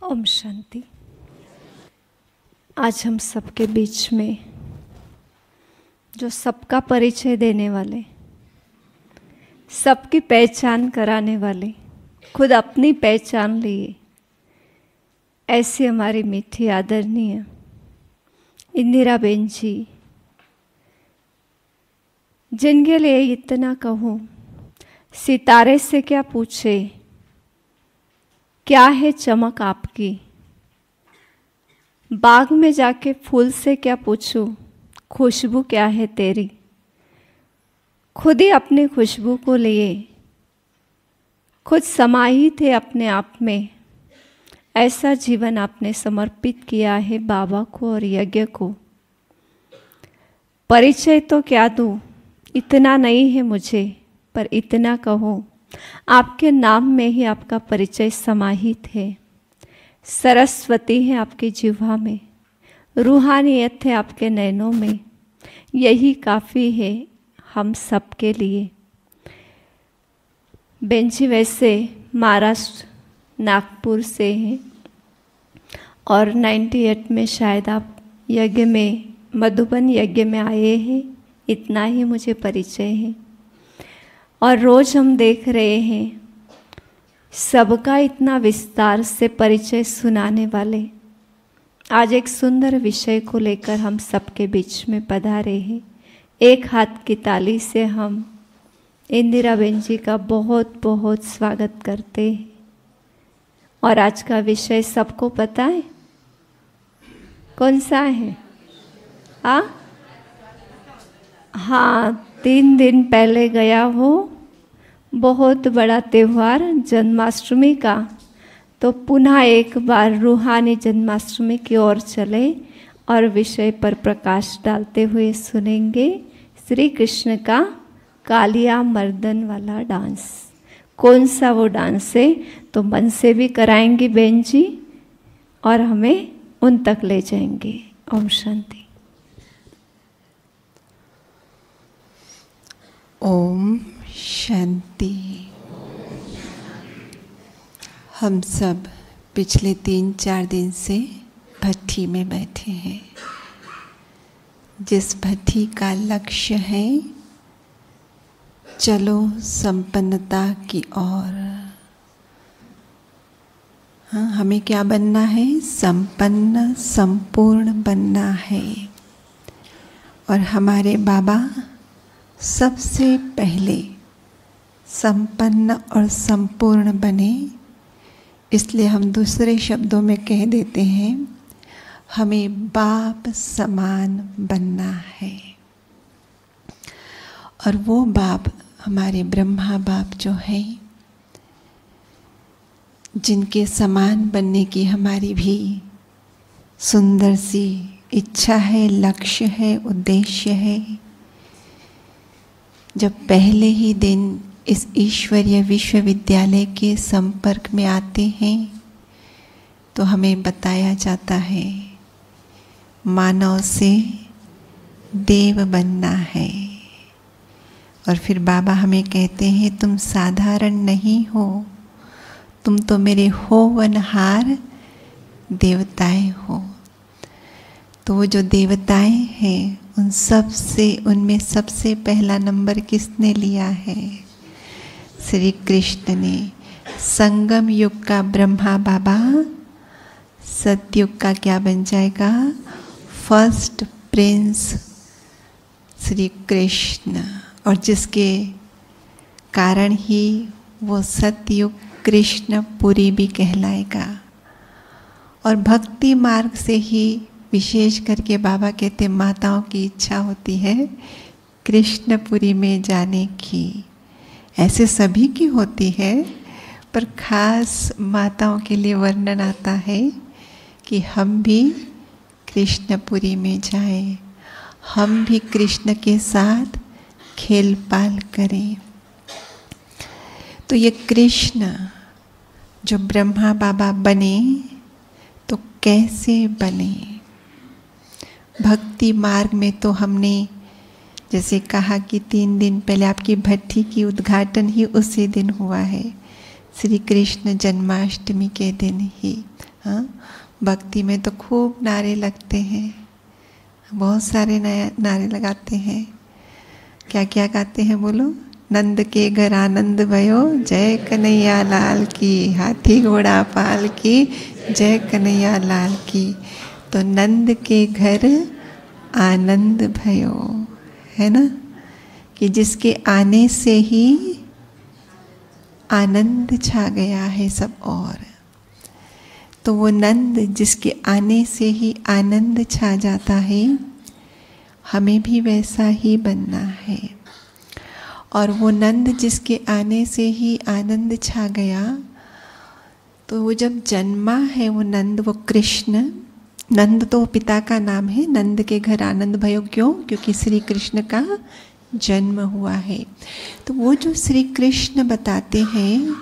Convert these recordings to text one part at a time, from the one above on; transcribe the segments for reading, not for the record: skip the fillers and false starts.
ओम शांति। आज हम सबके बीच में जो सबका परिचय देने वाले, सबकी पहचान कराने वाले, खुद अपनी पहचान लिए, ऐसी हमारी मीठी आदरणीय इंदिरा बेन जी, जिनके लिए इतना कहूँ, सितारे से क्या पूछे, क्या है चमक आपकी, बाग में जाके फूल से क्या पूछूं, खुशबू क्या है तेरी। खुद ही अपनी खुशबू को लिए, खुद समाहित है अपने आप में। ऐसा जीवन आपने समर्पित किया है बाबा को और यज्ञ को। परिचय तो क्या दूँ, इतना नहीं है मुझे, पर इतना कहूँ, आपके नाम में ही आपका परिचय समाहित है। सरस्वती है आपकी जिह्वा में, रूहानियत है आपके नैनों में। यही काफ़ी है हम सब के लिए। बेन जी वैसे महाराष्ट्र नागपुर से हैं और 98 में शायद आप यज्ञ में, मधुबन यज्ञ में आए हैं, इतना ही मुझे परिचय है। और रोज़ हम देख रहे हैं सबका इतना विस्तार से परिचय सुनाने वाले आज एक सुंदर विषय को लेकर हम सबके बीच में पधारे हैं। एक हाथ की ताली से हम इंदिरा बेन जी का बहुत बहुत स्वागत करते हैं। और आज का विषय सबको पता है कौन सा है? हाँ, 3 दिन पहले गया हो, बहुत बड़ा त्यौहार जन्माष्टमी का। तो पुनः एक बार रूहानी जन्माष्टमी की ओर चले और विषय पर प्रकाश डालते हुए सुनेंगे श्री कृष्ण का कालिया मर्दन वाला डांस। कौन सा वो डांस है तो मन से भी कराएंगी बेन जी और हमें उन तक ले जाएंगे। ओम शांति। ओम शांति। हम सब पिछले 3-4 दिन से भट्ठी में बैठे हैं, जिस भट्ठी का लक्ष्य है चलो संपन्नता की ओर। हाँ, हमें क्या बनना है? संपन्न, संपूर्ण बनना है। और हमारे बाबा सबसे पहले संपन्न और संपूर्ण बने, इसलिए हम दूसरे शब्दों में कह देते हैं हमें बाप समान बनना है। और वो बाप हमारे ब्रह्मा बाप जो है, जिनके समान बनने की हमारी भी सुंदर सी इच्छा है, लक्ष्य है, उद्देश्य है। जब पहले ही दिन इस ईश्वरीय विश्वविद्यालय के संपर्क में आते हैं तो हमें बताया जाता है मानव से देव बनना है। और फिर बाबा हमें कहते हैं तुम साधारण नहीं हो, तुम तो मेरे होवनहार देवताएं हो। तो वो जो देवताएं हैं उनमें सबसे पहला नंबर किसने लिया है? श्री कृष्ण ने। संगम युग का ब्रह्मा बाबा सतयुग का क्या बन जाएगा? First Prince Shri Krishna. और जिसके कारण ही वो सतयुग कृष्णपुरी भी कहलाएगा। और भक्ति मार्ग से ही विशेष करके बाबा कहते माताओं की इच्छा होती है कृष्णपुरी में जाने की। ऐसे सभी की होती है, पर खास माताओं के लिए वर्णन आता है कि हम भी कृष्णपुरी में जाएं, हम भी कृष्ण के साथ खेल पाल करें। तो ये कृष्ण जो ब्रह्मा बाबा बने तो कैसे बने? भक्ति मार्ग में तो हमने जैसे कहा कि 3 दिन पहले आपकी भट्ठी की उद्घाटन ही उसी दिन हुआ है, श्री कृष्ण जन्माष्टमी के दिन ही। हाँ, भक्ति में तो खूब नारे लगते हैं, बहुत सारे नए नारे लगाते हैं। क्या क्या गाते हैं बोलो? नंद के घर आनंद भयो, जय कन्हैया लाल की, हाथी घोड़ा पाल की, जय कन्हैया लाल की। तो नंद के घर आनंद भयो, है ना, कि जिसके आने से ही आनंद छा गया है सब। और तो वो नंद जिसके आने से ही आनंद छा जाता है, हमें भी वैसा ही बनना है। और वो नंद जिसके आने से ही आनंद छा गया, तो वो जब जन्मा है वो नंद, वो कृष्ण, नंद तो पिता का नाम है। नंद के घर आनंद भयो, क्यों? क्योंकि श्री कृष्ण का जन्म हुआ है। तो वो जो श्री कृष्ण बताते हैं,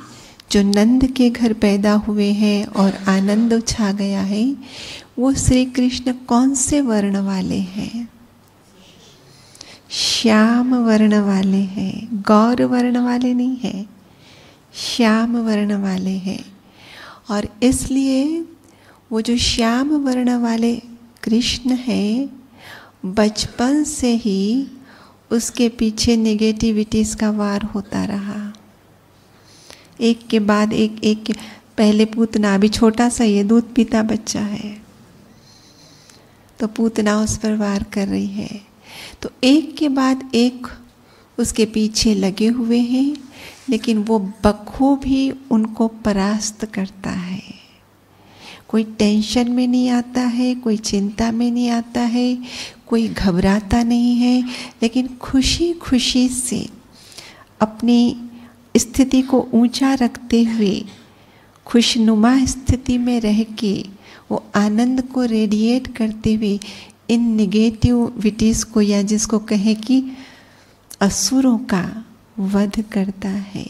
जो नंद के घर पैदा हुए हैं और आनंद छा गया है, वो श्री कृष्ण कौन से वर्ण वाले हैं? श्याम वर्ण वाले हैं, गौर वर्ण वाले नहीं है, श्याम वर्ण वाले हैं। और इसलिए वो जो श्याम वर्ण वाले कृष्ण है, बचपन से ही उसके पीछे नेगेटिविटीज़ का वार होता रहा, एक के बाद एक पहले पूतना, अभी छोटा सा ये दूध पीता बच्चा है, तो पूतना उस पर वार कर रही है। तो एक के बाद एक उसके पीछे लगे हुए हैं, लेकिन वो बखूब ही उनको परास्त करता है। कोई टेंशन में नहीं आता है, कोई चिंता में नहीं आता है, कोई घबराता नहीं है, लेकिन खुशी खुशी से अपनी स्थिति को ऊंचा रखते हुए, खुशनुमा स्थिति में रह के, वो आनंद को रेडिएट करते हुए इन निगेटिविटीज़ को, या जिसको कहे कि असुरों का वध करता है।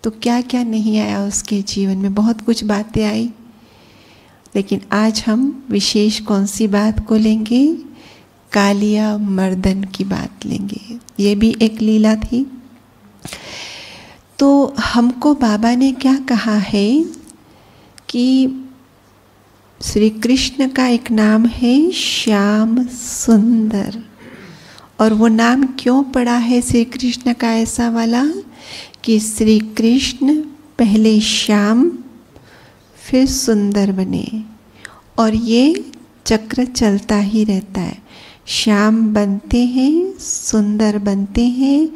तो क्या क्या नहीं आया उसके जीवन में, बहुत कुछ बातें आई, लेकिन आज हम विशेष कौन सी बात को लेंगे? कालिया मर्दन की बात लेंगे। ये भी एक लीला थी। तो हमको बाबा ने क्या कहा है कि श्री कृष्ण का एक नाम है श्याम सुंदर। और वो नाम क्यों पड़ा है श्री कृष्ण का ऐसा वाला, कि श्री कृष्ण पहले श्याम फिर सुंदर बने, और ये चक्र चलता ही रहता है। श्याम बनते हैं, सुंदर बनते हैं,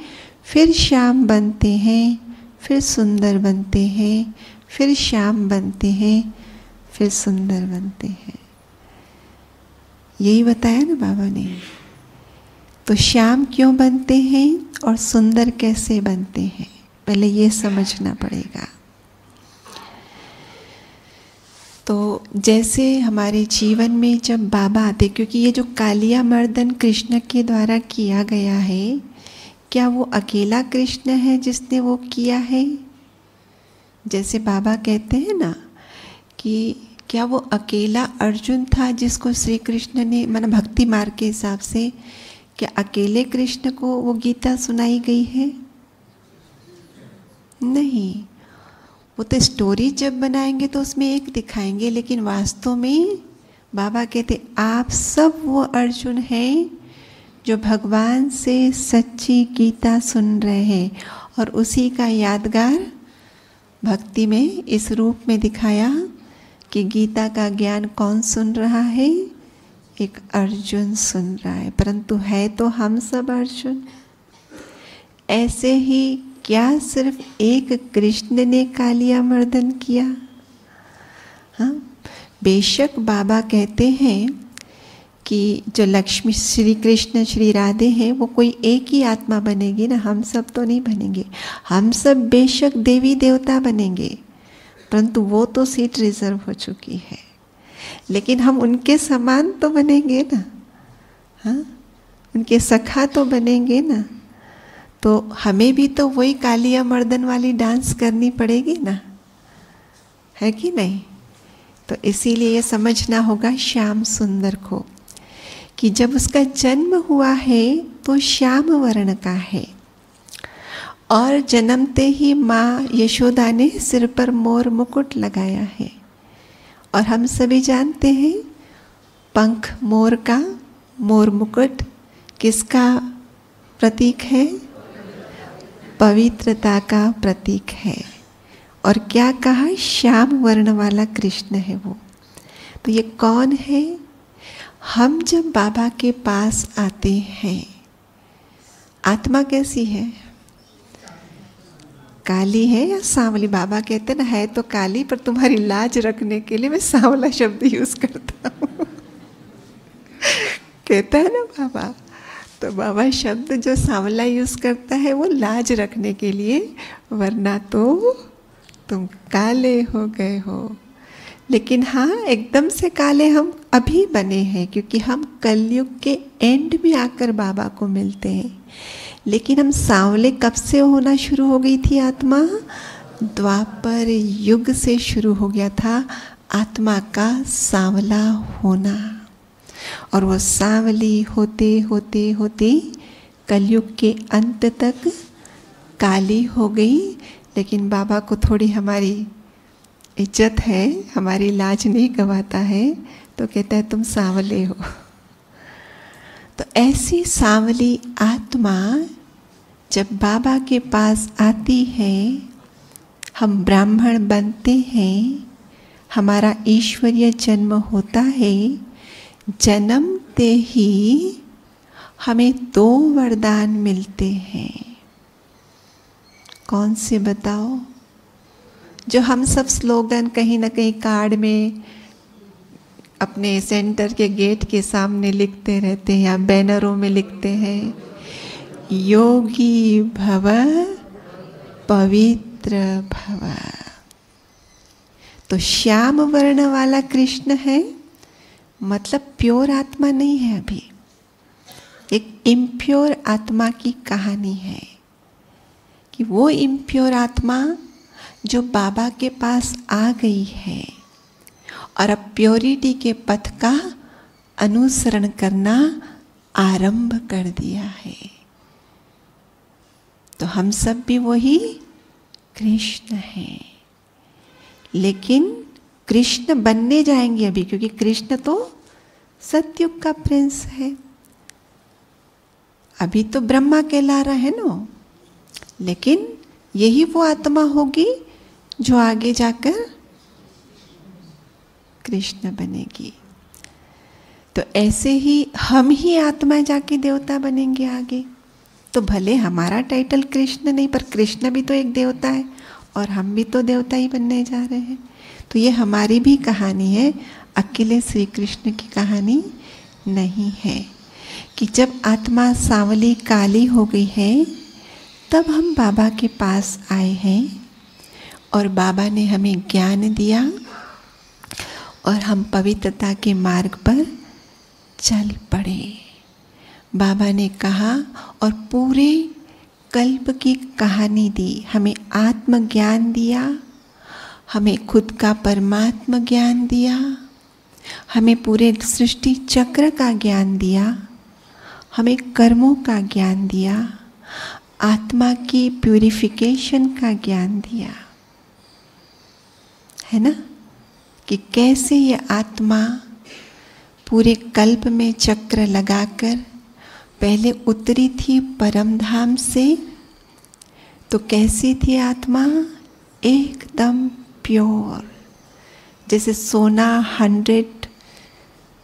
फिर श्याम बनते हैं, फिर सुंदर बनते हैं, फिर श्याम बनते हैं, फिर सुंदर बनते हैं। यही बताया ना बाबा ने। तो श्याम क्यों बनते हैं और सुंदर कैसे बनते हैं, पहले ये समझना पड़ेगा। तो जैसे हमारे जीवन में जब बाबा आते, क्योंकि ये जो कालिया मर्दन कृष्ण के द्वारा किया गया है, क्या वो अकेला कृष्ण है जिसने वो किया है? जैसे बाबा कहते हैं ना कि क्या वो अकेला अर्जुन था जिसको श्री कृष्ण ने, माना भक्ति मार्ग के हिसाब से, क्या अकेले कृष्ण को वो गीता सुनाई गई है? नहीं। वो तो स्टोरी जब बनाएंगे तो उसमें एक दिखाएंगे, लेकिन वास्तव में बाबा कहते आप सब वो अर्जुन हैं जो भगवान से सच्ची गीता सुन रहे हैं। और उसी का यादगार भक्ति में इस रूप में दिखाया कि गीता का ज्ञान कौन सुन रहा है? एक अर्जुन सुन रहा है, परंतु है तो हम सब अर्जुन। ऐसे ही क्या सिर्फ एक कृष्ण ने कालिया मर्दन किया? हाँ, बेशक बाबा कहते हैं कि जो लक्ष्मी श्री कृष्ण श्री राधे हैं वो कोई एक ही आत्मा बनेगी ना, हम सब तो नहीं बनेंगे। हम सब बेशक देवी देवता बनेंगे, परंतु वो तो सीट रिजर्व हो चुकी है, लेकिन हम उनके समान तो बनेंगे ना। हाँ, उनके सखा तो बनेंगे ना। तो हमें भी तो वही कालिया मर्दन वाली डांस करनी पड़ेगी ना, है कि नहीं? तो इसीलिए ये समझना होगा श्याम सुंदर को, कि जब उसका जन्म हुआ है तो श्याम वर्ण का है, और जन्मते ही माँ यशोदा ने सिर पर मोर मुकुट लगाया है, और हम सभी जानते हैं पंख मोर का, मोर मुकुट किसका प्रतीक है? पवित्रता का प्रतीक है। और क्या कहा? श्याम वर्ण वाला कृष्ण है वो। तो ये कौन है? हम जब बाबा के पास आते हैं, आत्मा कैसी है? काली है या सांवली? बाबा कहते ना है तो काली, पर तुम्हारी लाज रखने के लिए मैं सांवला शब्द यूज करता हूँ। कहता है ना बाबा। तो बाबा शब्द जो सांवला यूज करता है वो लाज रखने के लिए, वरना तो तुम काले हो गए हो। लेकिन हाँ, एकदम से काले हम अभी बने हैं क्योंकि हम कलयुग के एंड में आकर बाबा को मिलते हैं। लेकिन हम सांवले कब से होना शुरू हो गई थी आत्मा? द्वापर युग से शुरू हो गया था आत्मा का सांवला होना। और वो सांवली होते होते होते कलयुग के अंत तक काली हो गई। लेकिन बाबा को थोड़ी हमारी इज्जत है, हमारी लाज नहीं गवाता है, तो कहता है तुम सांवले हो। तो ऐसी सांवली आत्मा जब बाबा के पास आती है, हम ब्राह्मण बनते हैं, हमारा ईश्वरीय जन्म होता है। जन्मते ही हमें 2 वरदान मिलते हैं। कौन से बताओ? जो हम सब स्लोगन कहीं ना कहीं कार्ड में अपने सेंटर के गेट के सामने लिखते रहते हैं या बैनरों में लिखते हैं, योगी भव पवित्र भव। तो श्याम वर्ण वाला कृष्ण है, मतलब प्योर आत्मा नहीं है। अभी एक इम्प्योर आत्मा की कहानी है कि वो इम्प्योर आत्मा जो बाबा के पास आ गई है और अब प्योरिटी के पथ का अनुसरण करना आरंभ कर दिया है। तो हम सब भी वही कृष्ण हैं, लेकिन कृष्ण बनने जाएंगे अभी, क्योंकि कृष्ण तो सतयुग का प्रिंस है। अभी तो ब्रह्मा कहला रहा है ना, लेकिन यही वो आत्मा होगी जो आगे जाकर कृष्ण बनेगी। तो ऐसे ही हम ही आत्मा जाके देवता बनेंगे आगे। तो भले हमारा टाइटल कृष्ण नहीं, पर कृष्ण भी तो एक देवता है और हम भी तो देवता ही बनने जा रहे हैं। तो ये हमारी भी कहानी है, अकेले श्री कृष्ण की कहानी नहीं है। कि जब आत्मा सांवली काली हो गई है, तब हम बाबा के पास आए हैं और बाबा ने हमें ज्ञान दिया और हम पवित्रता के मार्ग पर चल पड़े। बाबा ने कहा और पूरे कल्प की कहानी दी, हमें आत्मज्ञान दिया, हमें खुद का परमात्मा ज्ञान दिया, हमें पूरे सृष्टि चक्र का ज्ञान दिया, हमें कर्मों का ज्ञान दिया, आत्मा की प्यूरिफिकेशन का ज्ञान दिया, है ना? कि कैसे ये आत्मा पूरे कल्प में चक्र लगाकर पहले उतरी थी परम धाम से। तो कैसी थी आत्मा? एकदम प्योर। जैसे सोना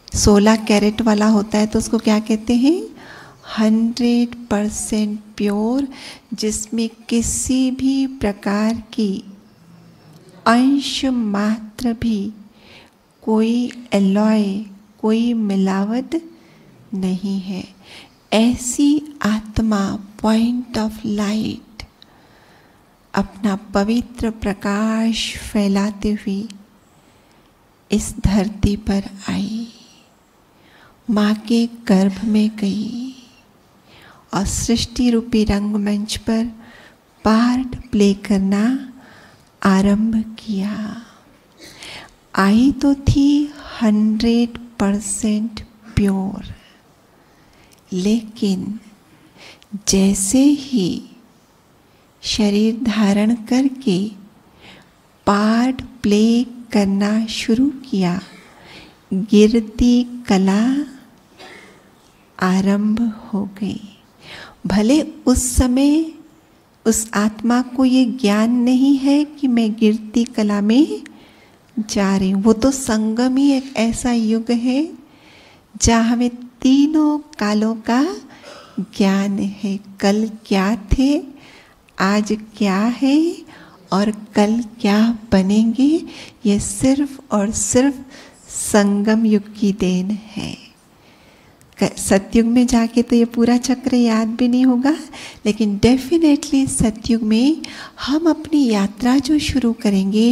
16 कैरेट वाला होता है तो उसको क्या कहते हैं? 100% प्योर, जिसमें किसी भी प्रकार की अंश मात्र भी कोई एलॉय, कोई मिलावट नहीं है। ऐसी आत्मा पॉइंट ऑफ लाइट अपना पवित्र प्रकाश फैलाते हुए इस धरती पर आई, माँ के गर्भ में गई और सृष्टि रूपी रंगमंच पर पार्ट प्ले करना आरंभ किया। आई तो थी 100% प्योर, लेकिन जैसे ही शरीर धारण करके पार्ट प्ले करना शुरू किया, गिरती कला आरंभ हो गई। भले उस समय उस आत्मा को ये ज्ञान नहीं है कि मैं गिरती कला में जा रही हूँ। वो तो संगम ही एक ऐसा युग है जहाँ हमें तीनों कालों का ज्ञान है। कल क्या थे, आज क्या है और कल क्या बनेंगे, ये सिर्फ और सिर्फ संगम युग की देन है। सतयुग में जाके तो ये पूरा चक्र याद भी नहीं होगा, लेकिन डेफिनेटली सतयुग में हम अपनी यात्रा जो शुरू करेंगे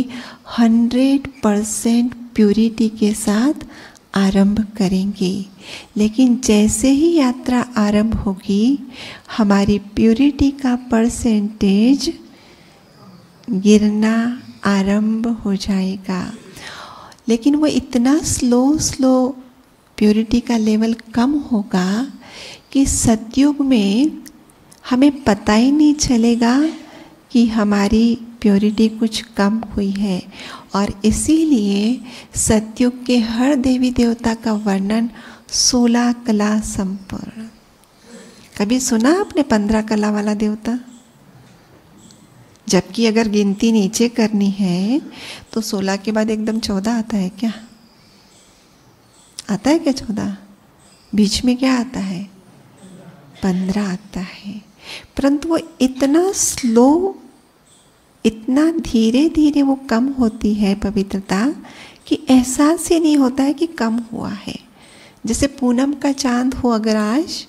100% प्यूरिटी के साथ आरंभ करेंगे। लेकिन जैसे ही यात्रा आरंभ होगी हमारी प्यूरिटी का परसेंटेज गिरना आरंभ हो जाएगा। लेकिन वो इतना स्लो प्यूरिटी का लेवल कम होगा कि सतयुग में हमें पता ही नहीं चलेगा कि हमारी प्योरिटी कुछ कम हुई है। और इसीलिए सतयुग के हर देवी देवता का वर्णन 16 कला संपूर्ण। कभी सुना आपने 15 कला वाला देवता? जबकि अगर गिनती नीचे करनी है तो 16 के बाद एकदम 14 आता है क्या? आता है क्या 14? बीच में क्या आता है? 15 आता है। परंतु वो इतना स्लो, इतना धीरे धीरे वो कम होती है पवित्रता कि एहसास ही नहीं होता है कि कम हुआ है। जैसे पूनम का चांद हो, अगर आज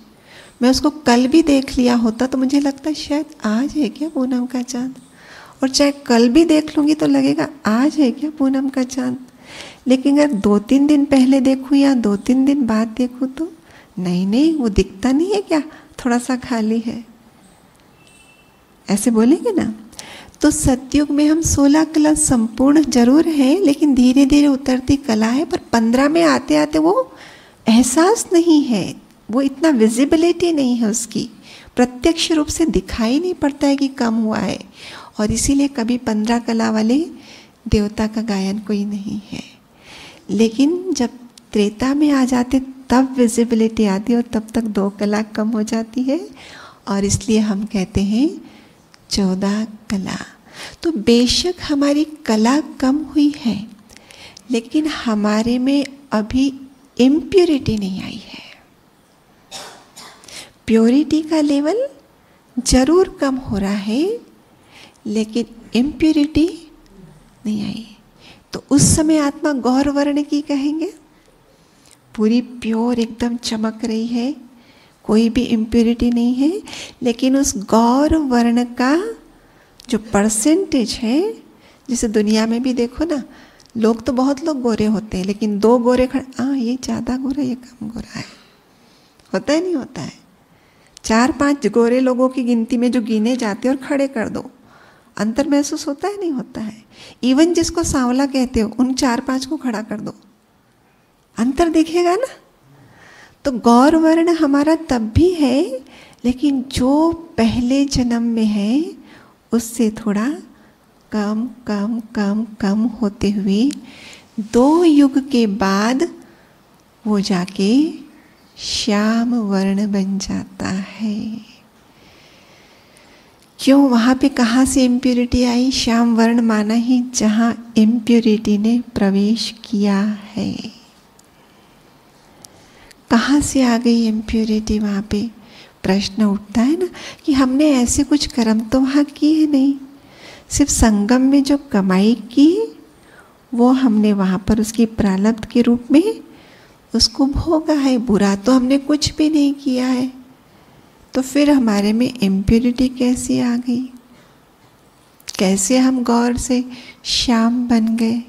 मैं उसको कल भी देख लिया होता तो मुझे लगता है शायद आज है क्या पूनम का चांद, और चाहे कल भी देख लूँगी तो लगेगा आज है क्या पूनम का चांद। लेकिन अगर 2-3 दिन पहले देखूँ या 2-3 दिन बाद देखूँ तो नहीं वो दिखता नहीं है क्या, थोड़ा सा खाली है, ऐसे बोलेंगे ना। तो सतयुग में हम 16 कला संपूर्ण जरूर है, लेकिन धीरे धीरे उतरती कला है। पर 15 में आते आते वो एहसास नहीं है, वो इतना विजिबिलिटी नहीं है उसकी, प्रत्यक्ष रूप से दिखाई नहीं पड़ता है कि कम हुआ है। और इसीलिए कभी 15 कला वाले देवता का गायन कोई नहीं है। लेकिन जब त्रेता में आ जाते तब विजिबिलिटी आती है और तब तक 2 कला कम हो जाती है, और इसलिए हम कहते हैं 14 कला। तो बेशक हमारी कला कम हुई है, लेकिन हमारे में अभी इम्प्योरिटी नहीं आई है। प्योरिटी का लेवल जरूर कम हो रहा है, लेकिन इम्प्योरिटी नहीं आई। तो उस समय आत्मा गौर वर्ण की कहेंगे, पूरी प्योर एकदम चमक रही है, कोई भी इम्प्योरिटी नहीं है। लेकिन उस गौर वर्ण का जो परसेंटेज है, जैसे दुनिया में भी देखो ना, लोग तो बहुत लोग गोरे होते हैं, लेकिन 2 गोरे खड़े, ये ज़्यादा गोरा ये कम गोरा है, होता है नहीं होता है। 4-5 गोरे लोगों की गिनती में जो गिने जाते हैं और खड़े कर दो, अंतर महसूस होता है नहीं होता है। इवन जिसको सांवला कहते हो उन 4-5 को खड़ा कर दो, अंतर दिखेगा ना। तो गौर वर्ण हमारा तब भी है, लेकिन जो पहले जन्म में है उससे थोड़ा कम कम कम कम होते हुए 2 युग के बाद वो जाके श्याम वर्ण बन जाता है। क्यों? वहाँ पे कहाँ से इम्प्योरिटी आई? श्याम वर्ण माना ही जहाँ इम्प्योरिटी ने प्रवेश किया है। कहाँ से आ गई इम्प्योरिटी? वहाँ पे प्रश्न उठता है ना कि हमने ऐसे कुछ कर्म तो वहाँ किए नहीं, सिर्फ संगम में जो कमाई की वो हमने वहाँ पर उसकी प्रारब्ध के रूप में उसको भोगा है। बुरा तो हमने कुछ भी नहीं किया है, तो फिर हमारे में इम्प्योरिटी कैसे आ गई? कैसे हम गौर से श्याम बन गए?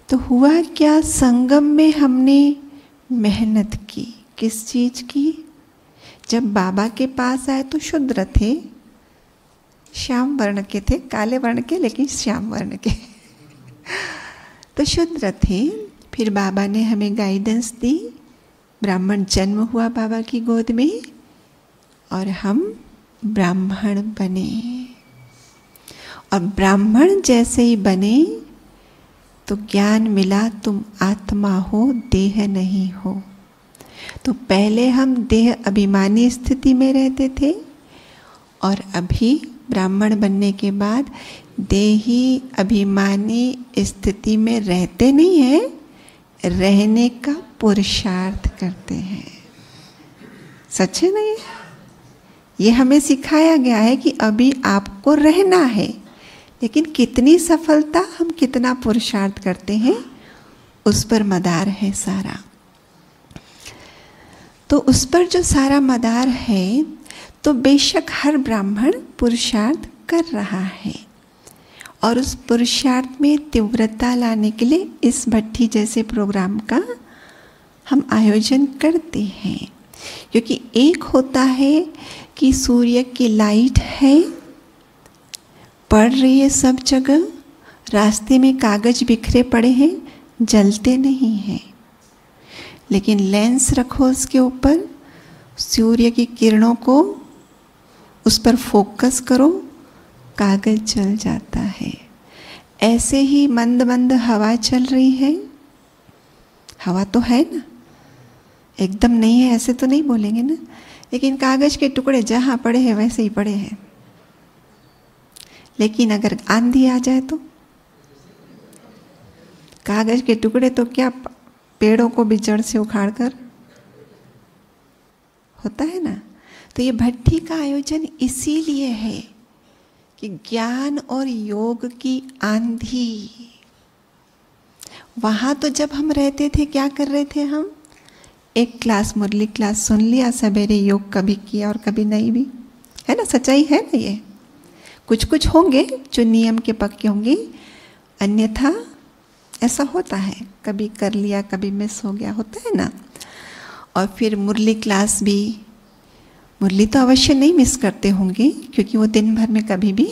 तो हुआ क्या, संगम में हमने मेहनत की। किस चीज की? जब बाबा के पास आए तो शूद्र थे, श्याम वर्ण के थे, काले वर्ण के लेकिन श्याम वर्ण के तो शूद्र थे। फिर बाबा ने हमें गाइडेंस दी, ब्राह्मण जन्म हुआ बाबा की गोद में और हम ब्राह्मण बने। और ब्राह्मण जैसे ही बने तो ज्ञान मिला तुम आत्मा हो, देह नहीं हो। तो पहले हम देह अभिमानी स्थिति में रहते थे और अभी ब्राह्मण बनने के बाद देही अभिमानी स्थिति में रहते नहीं हैं, रहने का पुरुषार्थ करते हैं। सच है नहीं? ये हमें सिखाया गया है कि अभी आपको रहना है, लेकिन कितनी सफलता, हम कितना पुरुषार्थ करते हैं, उस पर मदार है सारा। तो उस पर जो सारा मदार है, तो बेशक हर ब्राह्मण पुरुषार्थ कर रहा है और उस पुरुषार्थ में तीव्रता लाने के लिए इस भट्ठी जैसे प्रोग्राम का हम आयोजन करते हैं। क्योंकि एक होता है कि सूर्य की लाइट है, पड़ रही है सब जगह, रास्ते में कागज बिखरे पड़े हैं, जलते नहीं हैं, लेकिन लेंस रखो उसके ऊपर, सूर्य की किरणों को उस पर फोकस करो, कागज जल जाता है। ऐसे ही मंद मंद हवा चल रही है, हवा तो है ना, एकदम नहीं है ऐसे तो नहीं बोलेंगे ना, लेकिन कागज के टुकड़े जहाँ पड़े हैं वैसे ही पड़े हैं। लेकिन अगर आंधी आ जाए तो कागज के टुकड़े तो क्या पेड़ों को भी जड़ से उखाड़कर होता है ना। तो ये भट्ठी का आयोजन इसीलिए है कि ज्ञान और योग की आंधी, वहां तो जब हम रहते थे क्या कर रहे थे हम, एक क्लास मुरली क्लास सुन लिया, सवेरे योग कभी किया और कभी नहीं भी, है ना, सच्चाई है ना। ये कुछ कुछ होंगे जो नियम के पक्के होंगे, अन्यथा ऐसा होता है, कभी कर लिया कभी मिस हो गया, होता है ना। और फिर मुरली क्लास भी, मुरली तो अवश्य नहीं मिस करते होंगे क्योंकि वो दिन भर में कभी भी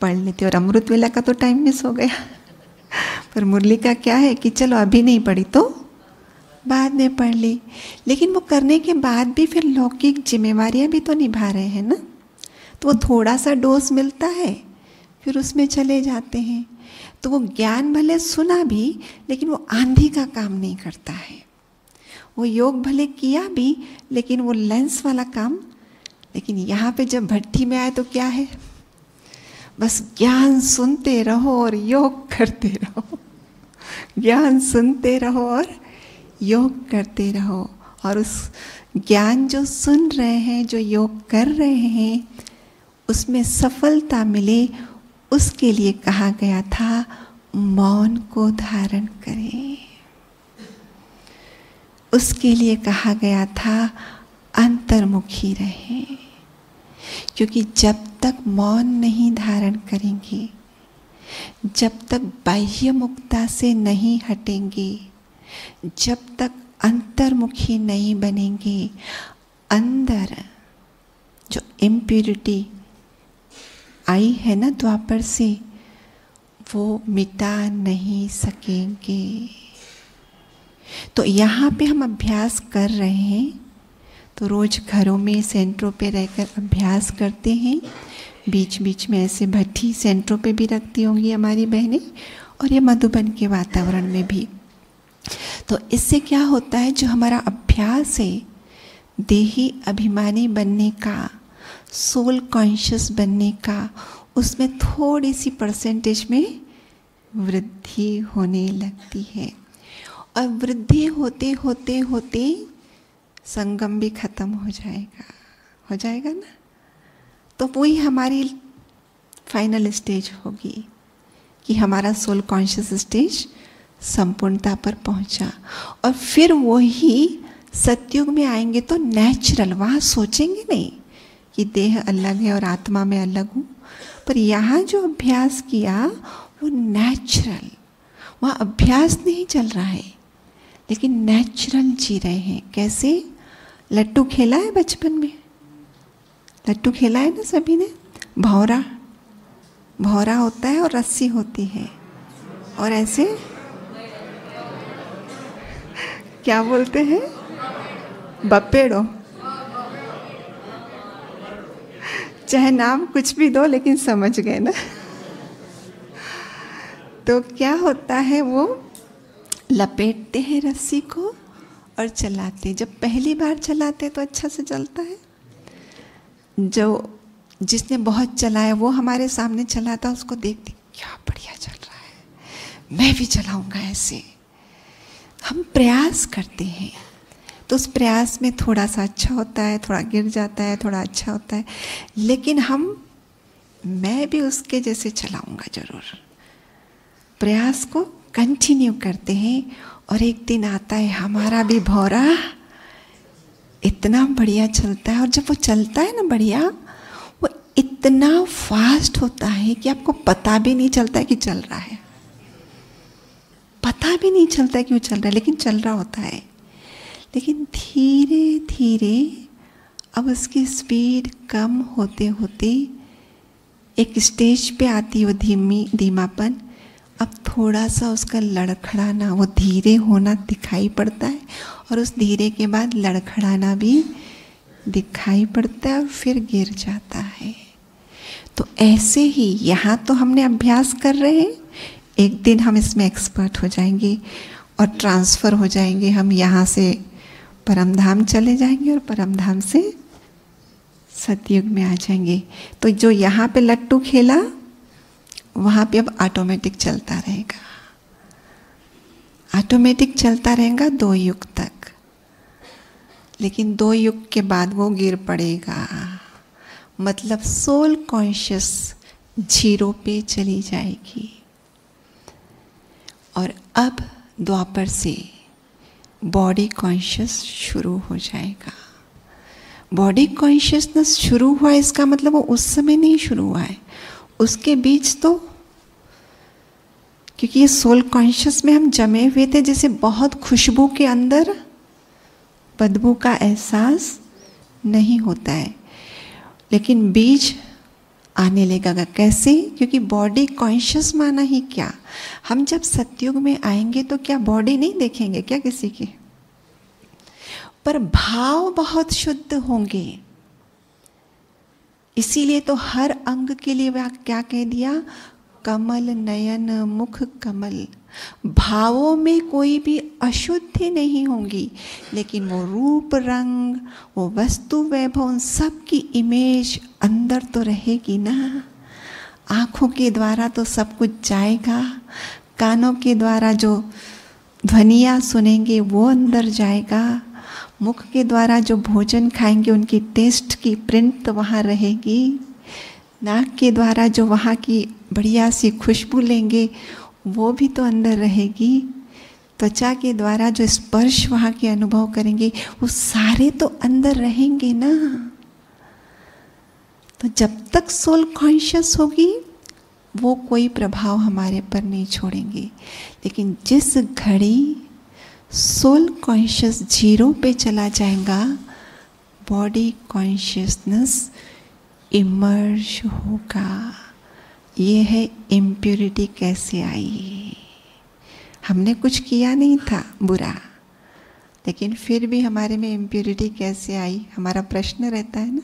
पढ़ लेते, और अमृत वेला का तो टाइम मिस हो गया पर मुरली का क्या है कि चलो अभी नहीं पढ़ी तो बाद में पढ़ ली। लेकिन वो करने के बाद भी फिर लौकिक जिम्मेवारियां भी तो निभा रहे हैं ना, तो वो थोड़ा सा डोज मिलता है फिर उसमें चले जाते हैं। तो वो ज्ञान भले सुना भी, लेकिन वो आंधी का काम नहीं करता है। वो योग भले किया भी, लेकिन वो लेंस वाला काम। लेकिन यहाँ पे जब भट्ठी में आए तो क्या है, बस ज्ञान सुनते रहो और योग करते रहो, ज्ञान सुनते रहो और योग करते रहो। और उस ज्ञान जो सुन रहे हैं, जो योग कर रहे हैं, उसमें सफलता मिले, उसके लिए कहा गया था मौन को धारण करें। उसके लिए कहा गया था अंतर्मुखी रहें। क्योंकि जब तक मौन नहीं धारण करेंगे, जब तक बाह्य मुक्ता से नहीं हटेंगे, जब तक अंतर्मुखी नहीं बनेंगे, अंदर जो इम्प्योरिटी आई है ना द्वापर से, वो मिटा नहीं सकेंगे। तो यहाँ पे हम अभ्यास कर रहे हैं, तो रोज घरों में सेंटरों पे रहकर अभ्यास करते हैं। बीच बीच में ऐसे भट्ठी सेंटरों पे भी रखती होंगी हमारी बहनें, और ये मधुबन के वातावरण में भी। तो इससे क्या होता है, जो हमारा अभ्यास है देही अभिमानी बनने का, सोल कॉन्शियस बनने का, उसमें थोड़ी सी परसेंटेज में वृद्धि होने लगती है। और वृद्धि होते होते होते संगम भी खत्म हो जाएगा ना। तो वही हमारी फाइनल स्टेज होगी कि हमारा सोल कॉन्शियस स्टेज संपूर्णता पर पहुंचा। और फिर वही सतयुग में आएंगे तो नेचुरल, वहाँ सोचेंगे नहीं कि देह अलग है और आत्मा में अलग हूँ, पर यहाँ जो अभ्यास किया वो नेचुरल, वहाँ अभ्यास नहीं चल रहा है लेकिन नेचुरल जी रहे हैं। कैसे? लट्टू खेला है बचपन में, लट्टू खेला है ना सभी ने। भौरा, भौरा होता है और रस्सी होती है, और ऐसे क्या बोलते हैं, बप्पेड़ो, चाहे नाम कुछ भी दो लेकिन समझ गए ना। तो क्या होता है, वो लपेटते हैं रस्सी को और चलाते। जब पहली बार चलाते तो अच्छा से चलता है, जो जिसने बहुत चलाया वो हमारे सामने चलाता, उसको देखते क्या बढ़िया चल रहा है, मैं भी चलाऊंगा ऐसे। हम प्रयास करते हैं तो उस प्रयास में थोड़ा सा अच्छा होता है, थोड़ा गिर जाता है, थोड़ा अच्छा होता है, लेकिन मैं भी उसके जैसे चलाऊंगा जरूर। प्रयास को कंटिन्यू करते हैं और एक दिन आता है हमारा भी भौरा इतना बढ़िया चलता है। और जब वो चलता है ना बढ़िया, वो इतना फास्ट होता है कि आपको पता भी नहीं चलता है कि चल रहा है, पता भी नहीं चलता है कि वो चल रहा है, लेकिन चल रहा होता है। लेकिन धीरे धीरे अब उसकी स्पीड कम होते होते एक स्टेज पे आती है वो धीमापन। अब थोड़ा सा उसका लड़खड़ाना, वो धीरे होना दिखाई पड़ता है, और उस धीरे के बाद लड़खड़ाना भी दिखाई पड़ता है और फिर गिर जाता है। तो ऐसे ही यहाँ तो हमने अभ्यास कर रहे हैं, एक दिन हम इसमें एक्सपर्ट हो जाएंगे और ट्रांसफ़र हो जाएंगे। हम यहाँ से परमधाम चले जाएंगे और परमधाम से सतयुग में आ जाएंगे। तो जो यहाँ पे लट्टू खेला, वहाँ पे अब ऑटोमेटिक चलता रहेगा, ऑटोमेटिक चलता रहेगा 2 युग तक। लेकिन 2 युग के बाद वो गिर पड़ेगा, मतलब सोल कॉन्शियस 0 पे चली जाएगी। और अब द्वापर से बॉडी कॉन्शियस शुरू हो जाएगा। बॉडी कॉन्शियसनेस शुरू हुआ, इसका मतलब वो उस समय नहीं शुरू हुआ है, उसके बीच तो, क्योंकि ये सोल कॉन्शियस में हम जमे हुए थे, जैसे बहुत खुशबू के अंदर बदबू का एहसास नहीं होता है, लेकिन बीज आने लगेगा। कैसे? क्योंकि बॉडी कॉन्शियस माना ही क्या, हम जब सतयुग में आएंगे तो क्या बॉडी नहीं देखेंगे क्या किसी के, पर भाव बहुत शुद्ध होंगे। इसीलिए तो हर अंग के लिए वह क्या कह दिया, कमल नयन मुख कमल। भावों में कोई भी अशुद्धि नहीं होंगी, लेकिन वो रूप रंग, वो वस्तु वैभव, उन सब की इमेज अंदर तो रहेगी ना। आँखों के द्वारा तो सब कुछ जाएगा, कानों के द्वारा जो ध्वनियाँ सुनेंगे वो अंदर जाएगा, मुख के द्वारा जो भोजन खाएंगे उनकी टेस्ट की प्रिंट तो वहाँ रहेगी, नाक के द्वारा जो वहाँ की बढ़िया सी खुशबू लेंगे वो भी तो अंदर रहेगी, त्वचा के द्वारा जो स्पर्श वहाँ के अनुभव करेंगे वो सारे तो अंदर रहेंगे ना। तो जब तक सोल कॉन्शियस होगी वो कोई प्रभाव हमारे पर नहीं छोड़ेंगे। लेकिन जिस घड़ी सोल कॉन्शियस 0 पे चला जाएगा, बॉडी कॉन्शियसनेस इमर्ज होगा। ये है इम्प्योरिटी कैसे आई। हमने कुछ किया नहीं था बुरा, लेकिन फिर भी हमारे में इम्प्योरिटी कैसे आई, हमारा प्रश्न रहता है ना।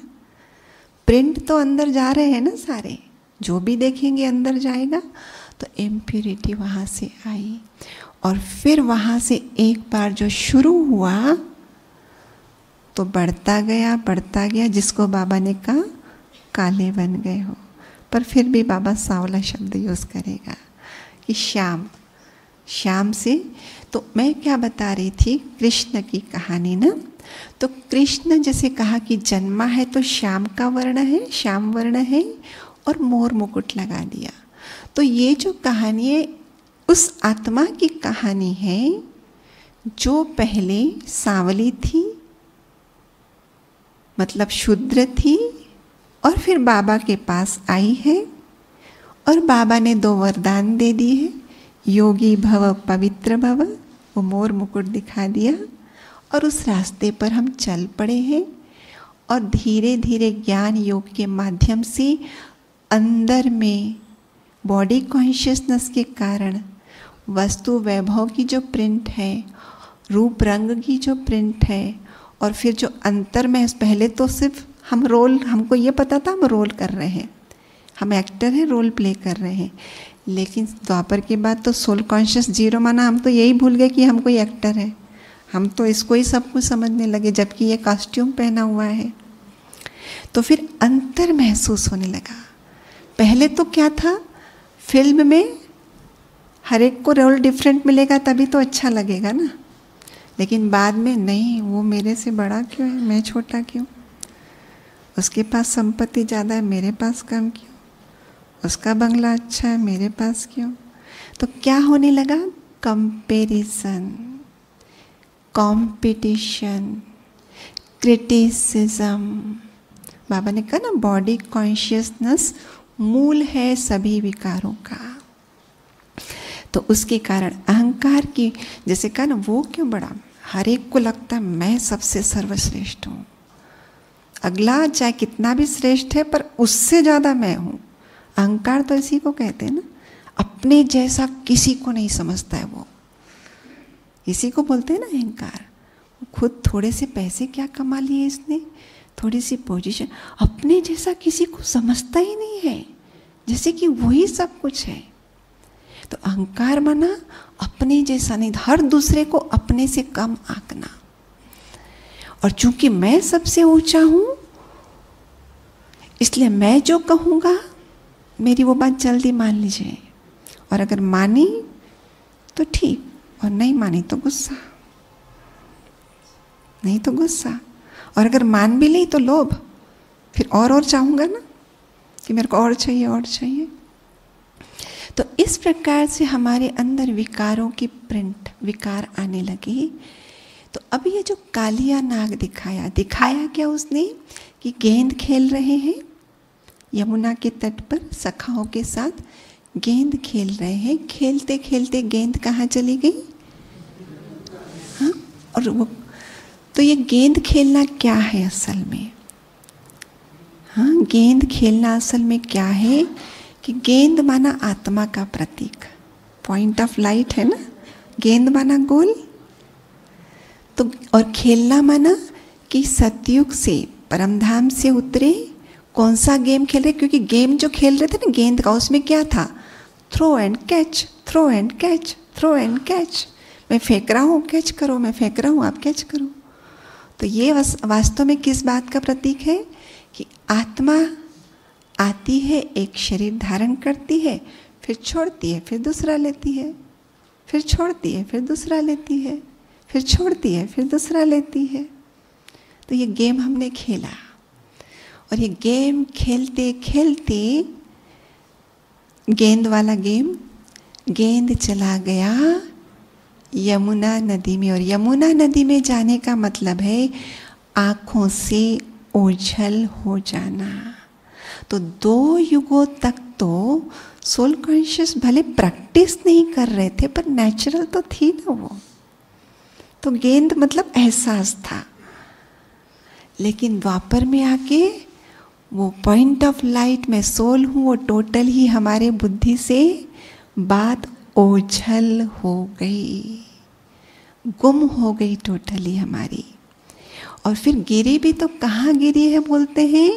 प्रिंट तो अंदर जा रहे हैं ना सारे, जो भी देखेंगे अंदर जाएगा, तो इम्प्योरिटी वहाँ से आई। और फिर वहाँ से एक बार जो शुरू हुआ तो बढ़ता गया, जिसको बाबा ने कहा काले बन गए हो, पर फिर भी बाबा सांवला शब्द यूज़ करेगा कि श्याम से। तो मैं क्या बता रही थी, कृष्ण की कहानी ना। तो कृष्ण जैसे कहा कि जन्मा है तो श्याम का वर्ण है, श्याम वर्ण है, और मोर मुकुट लगा दिया। तो ये जो कहानी है उस आत्मा की कहानी है जो पहले सांवली थी, मतलब शूद्र थी, और फिर बाबा के पास आई है, और बाबा ने 2 वरदान दे दिए हैं, योगी भव पवित्र भव, वो मोर मुकुट दिखा दिया, और उस रास्ते पर हम चल पड़े हैं। और धीरे धीरे ज्ञान योग के माध्यम से अंदर में बॉडी कॉन्शियसनेस के कारण वस्तु वैभव की जो प्रिंट है, रूप रंग की जो प्रिंट है, और फिर जो अंतर में पहले तो सिर्फ हमको ये पता था हम रोल कर रहे हैं, हम एक्टर हैं, रोल प्ले कर रहे हैं। लेकिन द्वापर के बाद तो सोल कॉन्शियस जीरो माना हम तो यही भूल गए कि हम कोई एक्टर है, हम तो इसको ही सब कुछ समझने लगे, जबकि ये कॉस्ट्यूम पहना हुआ है। तो फिर अंतर महसूस होने लगा। पहले तो क्या था, फिल्म में हर एक को रोल डिफरेंट मिलेगा तभी तो अच्छा लगेगा ना, लेकिन बाद में नहीं, वो मेरे से बड़ा क्यों है, मैं छोटा क्यों, उसके पास संपत्ति ज़्यादा है मेरे पास कम क्यों, उसका बंगला अच्छा है मेरे पास क्यों। तो क्या होने लगा, कंपैरिजन, कंपटीशन, क्रिटिसिज्म। बाबा ने कहा ना, बॉडी कॉन्शियसनेस मूल है सभी विकारों का। तो उसके कारण अहंकार की, जैसे कहा ना, वो क्यों बड़ा, हर एक को लगता है मैं सबसे सर्वश्रेष्ठ हूँ, अगला चाहे कितना भी श्रेष्ठ है पर उससे ज़्यादा मैं हूँ। अहंकार तो इसी को कहते हैं ना, अपने जैसा किसी को नहीं समझता है वो, इसी को बोलते हैं ना अहंकार। खुद थोड़े से पैसे क्या कमा लिए इसने, थोड़ी सी पोजीशन, अपने जैसा किसी को समझता ही नहीं है, जैसे कि वही सब कुछ है। तो अहंकार माना अपने जैसा नहीं, हर दूसरे को अपने से कम आंकना। और चूंकि मैं सबसे ऊंचा हूं, इसलिए मैं जो कहूंगा मेरी वो बात जल्दी मान लीजिए, और अगर मानी तो ठीक, और नहीं मानी तो गुस्सा, नहीं तो गुस्सा, और अगर मान भी ली तो लोभ, फिर और चाहूंगा ना कि मेरे को और चाहिए और चाहिए। तो इस प्रकार से हमारे अंदर विकारों की प्रिंट, विकार आने लगे। तो अब ये जो कालिया नाग दिखाया क्या उसने, कि गेंद खेल रहे हैं यमुना के तट पर, सखाओं के साथ गेंद खेल रहे हैं, खेलते खेलते गेंद कहाँ चली गई, हाँ, और वो तो ये गेंद खेलना क्या है असल में, हाँ, गेंद खेलना असल में क्या है, कि गेंद माना आत्मा का प्रतीक, पॉइंट ऑफ लाइट है ना, गेंद माना गोल, तो और खेलना माना कि सतयुग से परमधाम से उतरे, कौन सा गेम खेल रहे, क्योंकि गेम जो खेल रहे थे ना गेंद का, उसमें क्या था, throw and catch, throw and catch, throw and catch, मैं फेंक रहा हूँ कैच करो, मैं फेंक रहा हूँ आप कैच करो। तो ये वास्तव में किस बात का प्रतीक है, कि आत्मा आती है, एक शरीर धारण करती है, फिर छोड़ती है, फिर दूसरा लेती है, फिर छोड़ती है, फिर दूसरा लेती है, फिर छोड़ती है, फिर दूसरा लेती है। तो ये गेम हमने खेला, और ये गेम खेलते खेलते, गेंद वाला गेम, गेंद चला गया यमुना नदी में। और यमुना नदी में जाने का मतलब है आँखों से ओझल हो जाना। तो 2 युगों तक तो सोल कॉन्शियस भले प्रैक्टिस नहीं कर रहे थे, पर नेचुरल तो थी ना वो, तो गेंद मतलब एहसास था। लेकिन द्वापर में आके वो पॉइंट ऑफ लाइट में सोल हूँ, वो टोटल ही हमारे बुद्धि से बात ओझल हो गई, गुम हो गई टोटली हमारी। और फिर गिरी भी तो कहाँ गिरी है बोलते हैं,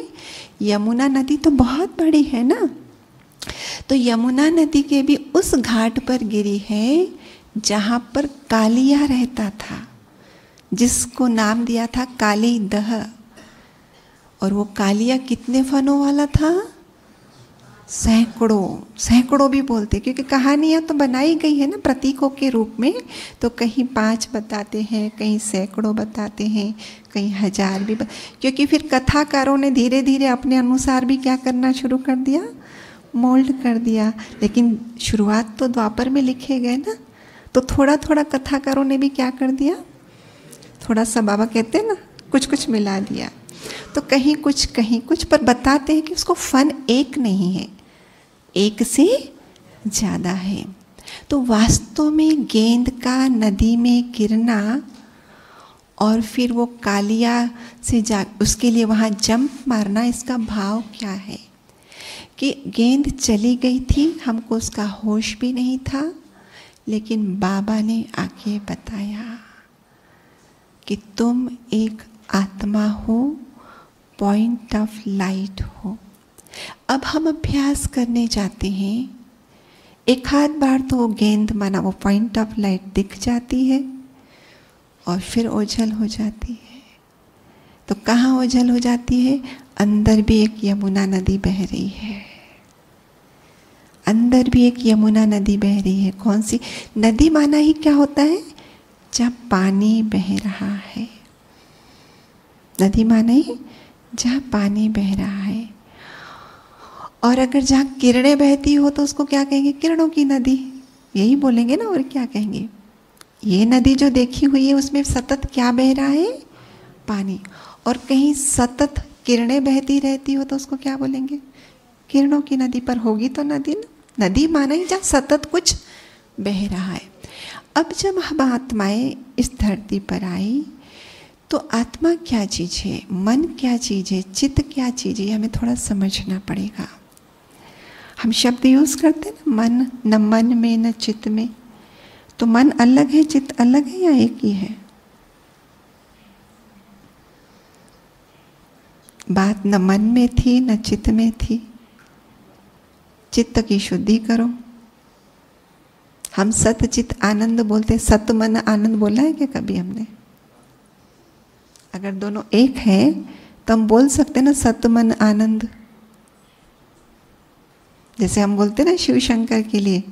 यमुना नदी तो बहुत बड़ी है ना, तो यमुना नदी के भी उस घाट पर गिरी है जहाँ पर कालिया रहता था, जिसको नाम दिया था काली दह। और वो कालिया कितने फनों वाला था, सैकड़ों भी बोलते, क्योंकि कहानियाँ तो बनाई गई है ना प्रतीकों के रूप में, तो कहीं 5 बताते हैं, कहीं सैकड़ों बताते हैं, कहीं 1000 भी क्योंकि फिर कथाकारों ने धीरे धीरे अपने अनुसार भी क्या करना शुरू कर दिया, मोल्ड कर दिया। लेकिन शुरुआत तो द्वापर में लिखे गए ना, तो थोड़ा थोड़ा कथाकारों ने भी क्या कर दिया, थोड़ा सा बाबा कहते हैं ना, कुछ कुछ मिला दिया। तो कहीं कुछ पर बताते हैं कि उसको फन एक नहीं है, एक से ज़्यादा है। तो वास्तव में गेंद का नदी में गिरना और फिर वो कालिया से उसके लिए वहाँ जंप मारना, इसका भाव क्या है कि गेंद चली गई थी, हमको उसका होश भी नहीं था, लेकिन बाबा ने आके बताया कि तुम एक आत्मा हो, पॉइंट ऑफ लाइट हो। अब हम अभ्यास करने जाते हैं एक आध बार तो वो गेंद माना वो पॉइंट ऑफ लाइट दिख जाती है और फिर ओझल हो जाती है। तो कहाँ ओझल हो जाती है? अंदर भी एक यमुना नदी बह रही है, अंदर भी एक यमुना नदी बह रही है। कौन सी नदी? माना ही क्या होता है? जब पानी बह रहा है। नदी माना ही जहाँ पानी बह रहा है। और अगर जहाँ किरणें बहती हो तो उसको क्या कहेंगे? किरणों की नदी, यही बोलेंगे ना, और क्या कहेंगे? ये नदी जो देखी हुई है उसमें सतत क्या बह रहा है? पानी। और कहीं सतत किरणें बहती रहती हो तो उसको क्या बोलेंगे? किरणों की नदी। पर होगी तो नदी ना। नदी माना ही जहाँ सतत कुछ बह रहा है। अब जब हम आत्माएं इस धरती पर आई तो आत्मा क्या चीज़ है, मन क्या चीज़ है, चित्त क्या चीज़ है, हमें थोड़ा समझना पड़ेगा। हम शब्द यूज़ करते हैं ना, मन, न मन में न चित्त में। तो मन अलग है, चित्त अलग है या एक ही है? बात न मन में थी न चित्त में थी। चित्त की शुद्धि करो। हम सत चित्त आनंद बोलते, सत मन आनंद बोला है क्या कभी हमने? अगर दोनों एक है तो हम बोल सकते ना सत मन आनंद। जैसे हम बोलते ना शिव शंकर के लिए,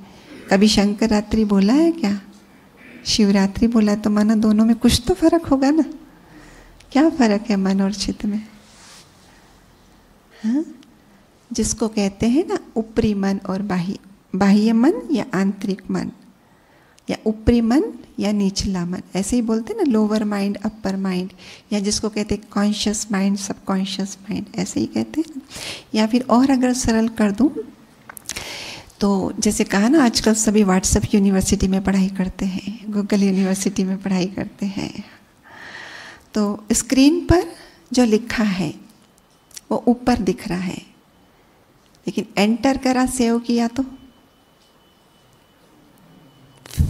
कभी शंकर रात्रि बोला है क्या? शिवरात्रि बोला तो माना दोनों में कुछ तो फर्क होगा ना। क्या फर्क है मन और चित्त में? हाँ? जिसको कहते हैं ना ऊपरी मन और बाह्य मन या आंतरिक मन, या ऊपरी मन या निचला मन, ऐसे ही बोलते ना, लोअर माइंड अपर माइंड, या जिसको कहते हैं कॉन्शियस माइंड सबकॉन्शियस माइंड, ऐसे ही कहते हैं। या फिर और अगर सरल कर दूं तो जैसे कहा ना, आजकल सभी व्हाट्सएप यूनिवर्सिटी में पढ़ाई करते हैं, गूगल यूनिवर्सिटी में पढ़ाई करते हैं। तो स्क्रीन पर जो लिखा है वो ऊपर दिख रहा है, लेकिन एंटर करा, सेव किया तो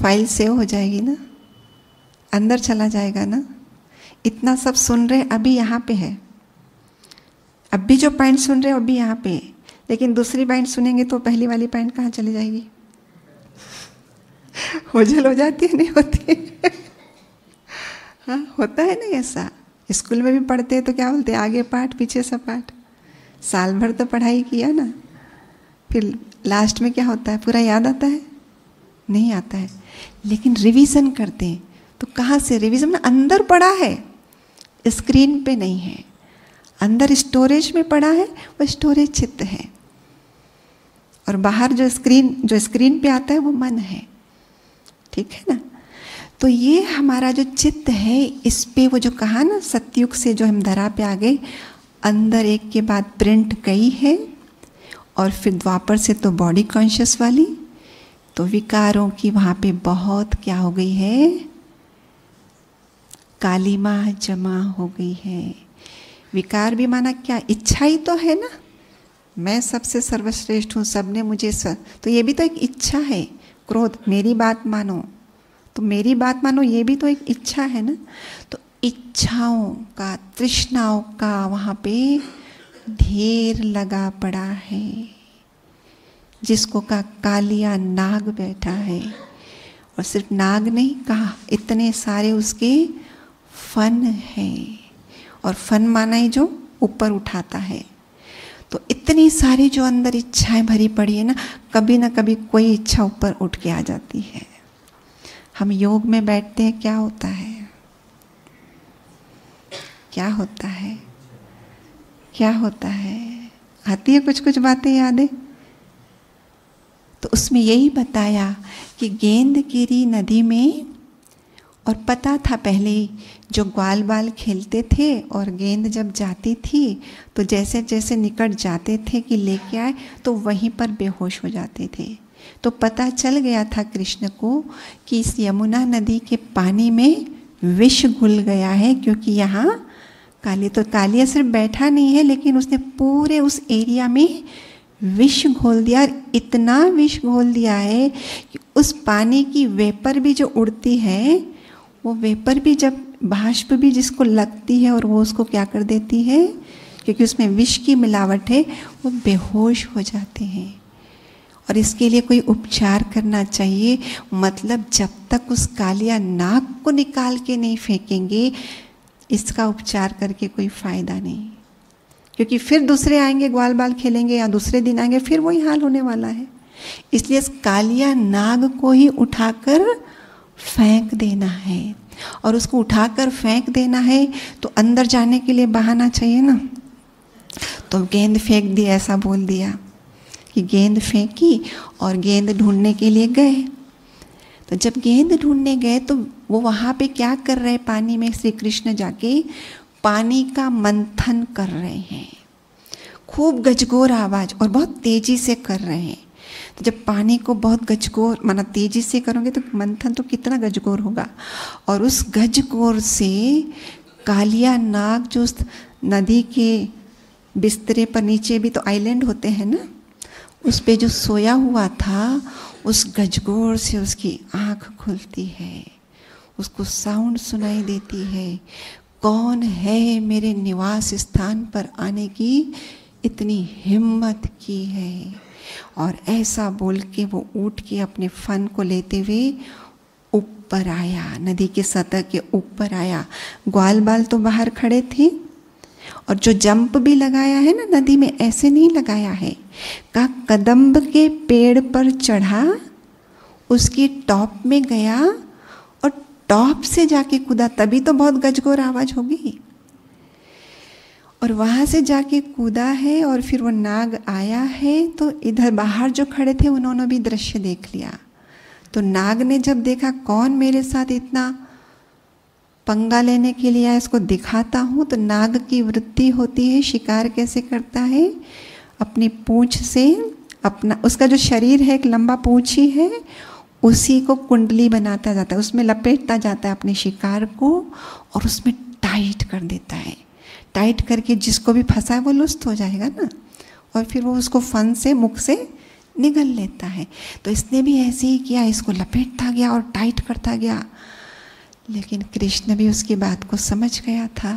फाइल सेव हो जाएगी ना, अंदर चला जाएगा ना। इतना सब सुन रहे अभी यहाँ पे है, अब भी जो पॉइंट सुन रहे हो अभी यहाँ पे है, लेकिन दूसरी पॉइंट सुनेंगे तो पहली वाली पॉइंट कहाँ चली जाएगी? ओझल हो जाती है, नहीं होती? हाँ, होता है ना ऐसा। स्कूल में भी पढ़ते हैं तो क्या बोलते हैं? आगे पाठ पीछे सपाट। साल भर तो पढ़ाई किया ना, फिर लास्ट में क्या होता है? पूरा याद आता है? नहीं आता है। लेकिन रिवीजन करते हैं तो कहाँ से रिवीजन? ना अंदर पड़ा है, स्क्रीन पे नहीं है। अंदर स्टोरेज में पड़ा है, वो स्टोरेज चित्त है। और बाहर जो स्क्रीन पे आता है वो मन है। ठीक है ना? तो ये हमारा जो चित्त है, इस पे वो जो कहा ना, सतयुग से जो हम धरा पे आ गए, अंदर एक के बाद प्रिंट गई है, और फिर द्वापर से तो बॉडी कॉन्शियस वाली, तो विकारों की वहाँ पे बहुत क्या हो गई है? कालीमा जमा हो गई है। विकार भी माना क्या? इच्छा ही तो है ना, मैं सबसे सर्वश्रेष्ठ हूँ, सबने मुझे तो ये भी तो एक इच्छा है। क्रोध, मेरी बात मानो, तो मेरी बात मानो, ये भी तो एक इच्छा है ना। तो इच्छाओं का, तृष्णाओं का वहाँ पे ढेर लगा पड़ा है, जिसको कहा कालिया नाग बैठा है। और सिर्फ नाग नहीं कहा, इतने सारे उसके फन है। और फन माना ही जो ऊपर उठाता है। तो इतनी सारी जो अंदर इच्छाएं भरी पड़ी है ना कभी कोई इच्छा ऊपर उठ के आ जाती है। हम योग में बैठते हैं, क्या होता है? क्या होता है? क्या होता है? आती है कुछ कुछ बातें यादें? तो उसमें यही बताया कि गेंद गिरी नदी में, और पता था पहले जो ग्वाल बाल खेलते थे और गेंद जब जाती थी तो जैसे जैसे निकट जाते थे कि लेके आए तो वहीं पर बेहोश हो जाते थे। तो पता चल गया था कृष्ण को कि इस यमुना नदी के पानी में विष घुल गया है, क्योंकि यहाँ कालिया सिर्फ बैठा नहीं है, लेकिन उसने पूरे उस एरिया में विष घोल दिया। और इतना विष घोल दिया है कि उस पानी की वेपर भी जो उड़ती है, वो वेपर भी जब बाष्प भी जिसको लगती है और वो उसको क्या कर देती है, क्योंकि उसमें विष की मिलावट है, वो बेहोश हो जाते हैं। और इसके लिए कोई उपचार करना चाहिए। मतलब जब तक उस कालिया नाग को निकाल के नहीं फेंकेंगे, इसका उपचार करके कोई फायदा नहीं, क्योंकि फिर दूसरे आएंगे, ग्वाल बाल खेलेंगे, या दूसरे दिन आएंगे, फिर वही हाल होने वाला है। इसलिए इस कालिया नाग को ही उठाकर फेंक देना है, और उसको उठाकर फेंक देना है तो अंदर जाने के लिए बहाना चाहिए ना। तो गेंद फेंक दी, ऐसा बोल दिया कि गेंद फेंकी और गेंद ढूंढने के लिए गए। तो जब गेंद ढूंढने गए तो वो वहाँ पे क्या कर रहे, पानी में श्री कृष्ण जाके पानी का मंथन कर रहे हैं, खूब गजगोर आवाज़ और बहुत तेजी से कर रहे हैं। तो जब पानी को बहुत गजगोर माना तेजी से करोगे तो मंथन तो कितना गजगोर होगा, और उस गजगोर से कालिया नाग जो उस नदी के बिस्तरे पर, नीचे भी तो आइलैंड होते हैं ना, उस पे जो सोया हुआ था, उस गजगोर से उसकी आँख खुलती है, उसको साउंड सुनाई देती है, कौन है मेरे निवास स्थान पर आने की इतनी हिम्मत की है। और ऐसा बोल के वो उठ के अपने फन को लेते हुए ऊपर आया, नदी के सतह के ऊपर आया। ग्वाल बाल तो बाहर खड़े थे, और जो जंप भी लगाया है ना नदी में, ऐसे नहीं लगाया है, का कदम्ब के पेड़ पर चढ़ा, उसकी टॉप में गया और टॉप से जाके कूदा, तभी तो बहुत गजगोर आवाज होगी। और वहाँ से जाके कूदा है, और फिर वो नाग आया है, तो इधर बाहर जो खड़े थे उन्होंने भी दृश्य देख लिया। तो नाग ने जब देखा कौन मेरे साथ इतना पंगा लेने के लिए आया, इसको दिखाता हूँ, तो नाग की वृत्ति होती है, शिकार कैसे करता है, अपनी पूंछ से अपना, उसका जो शरीर है एक लंबा पूंछ ही है, उसी को कुंडली बनाता जाता है, उसमें लपेटता जाता है अपने शिकार को, और उसमें टाइट कर देता है। टाइट करके जिसको भी फंसा है वो लुप्त हो जाएगा ना, और फिर वो उसको फन से, मुख से निगल लेता है। तो इसने भी ऐसे ही किया, इसको लपेटता गया और टाइट करता गया। लेकिन कृष्ण भी उसकी बात को समझ गया था।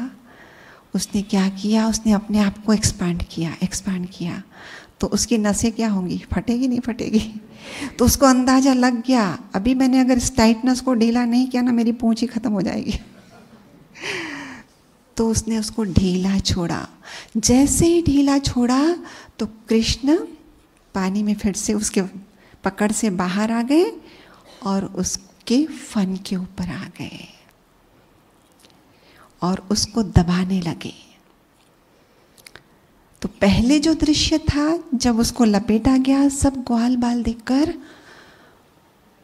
उसने क्या किया, उसने अपने आप को एक्सपांड किया। तो उसकी नसें क्या होंगी, फटेगी नहीं फटेगी। तो उसको अंदाजा लग गया, अभी मैंने अगर इस टाइटनेस को ढीला नहीं किया ना, मेरी पूंछ ही खत्म हो जाएगी। तो उसने उसको ढीला छोड़ा। जैसे ही ढीला छोड़ा तो कृष्ण पानी में फिर से उसके पकड़ से बाहर आ गए और उसके फन के ऊपर आ गए और उसको दबाने लगे। तो पहले जो दृश्य था, जब उसको लपेटा गया, सब ग्वाल बाल देखकर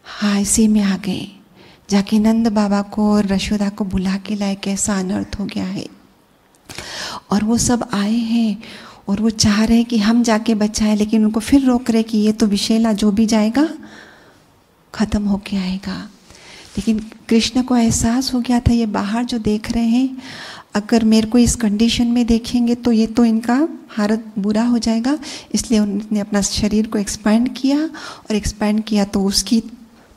हायसे में आ गए। जाके नंद बाबा को और यशोदा को बुला के लाए, कैसा अनर्थ हो गया है। और वो सब आए हैं और वो चाह रहे हैं कि हम जाके बचाएं, लेकिन उनको फिर रोक रहे कि ये तो विषैला जो भी जाएगा खत्म होके आएगा। लेकिन कृष्ण को एहसास हो गया था, ये बाहर जो देख रहे हैं, अगर मेरे को इस कंडीशन में देखेंगे तो ये तो इनका हालत बुरा हो जाएगा। इसलिए उन्होंने अपना शरीर को एक्सपैंड किया तो उसकी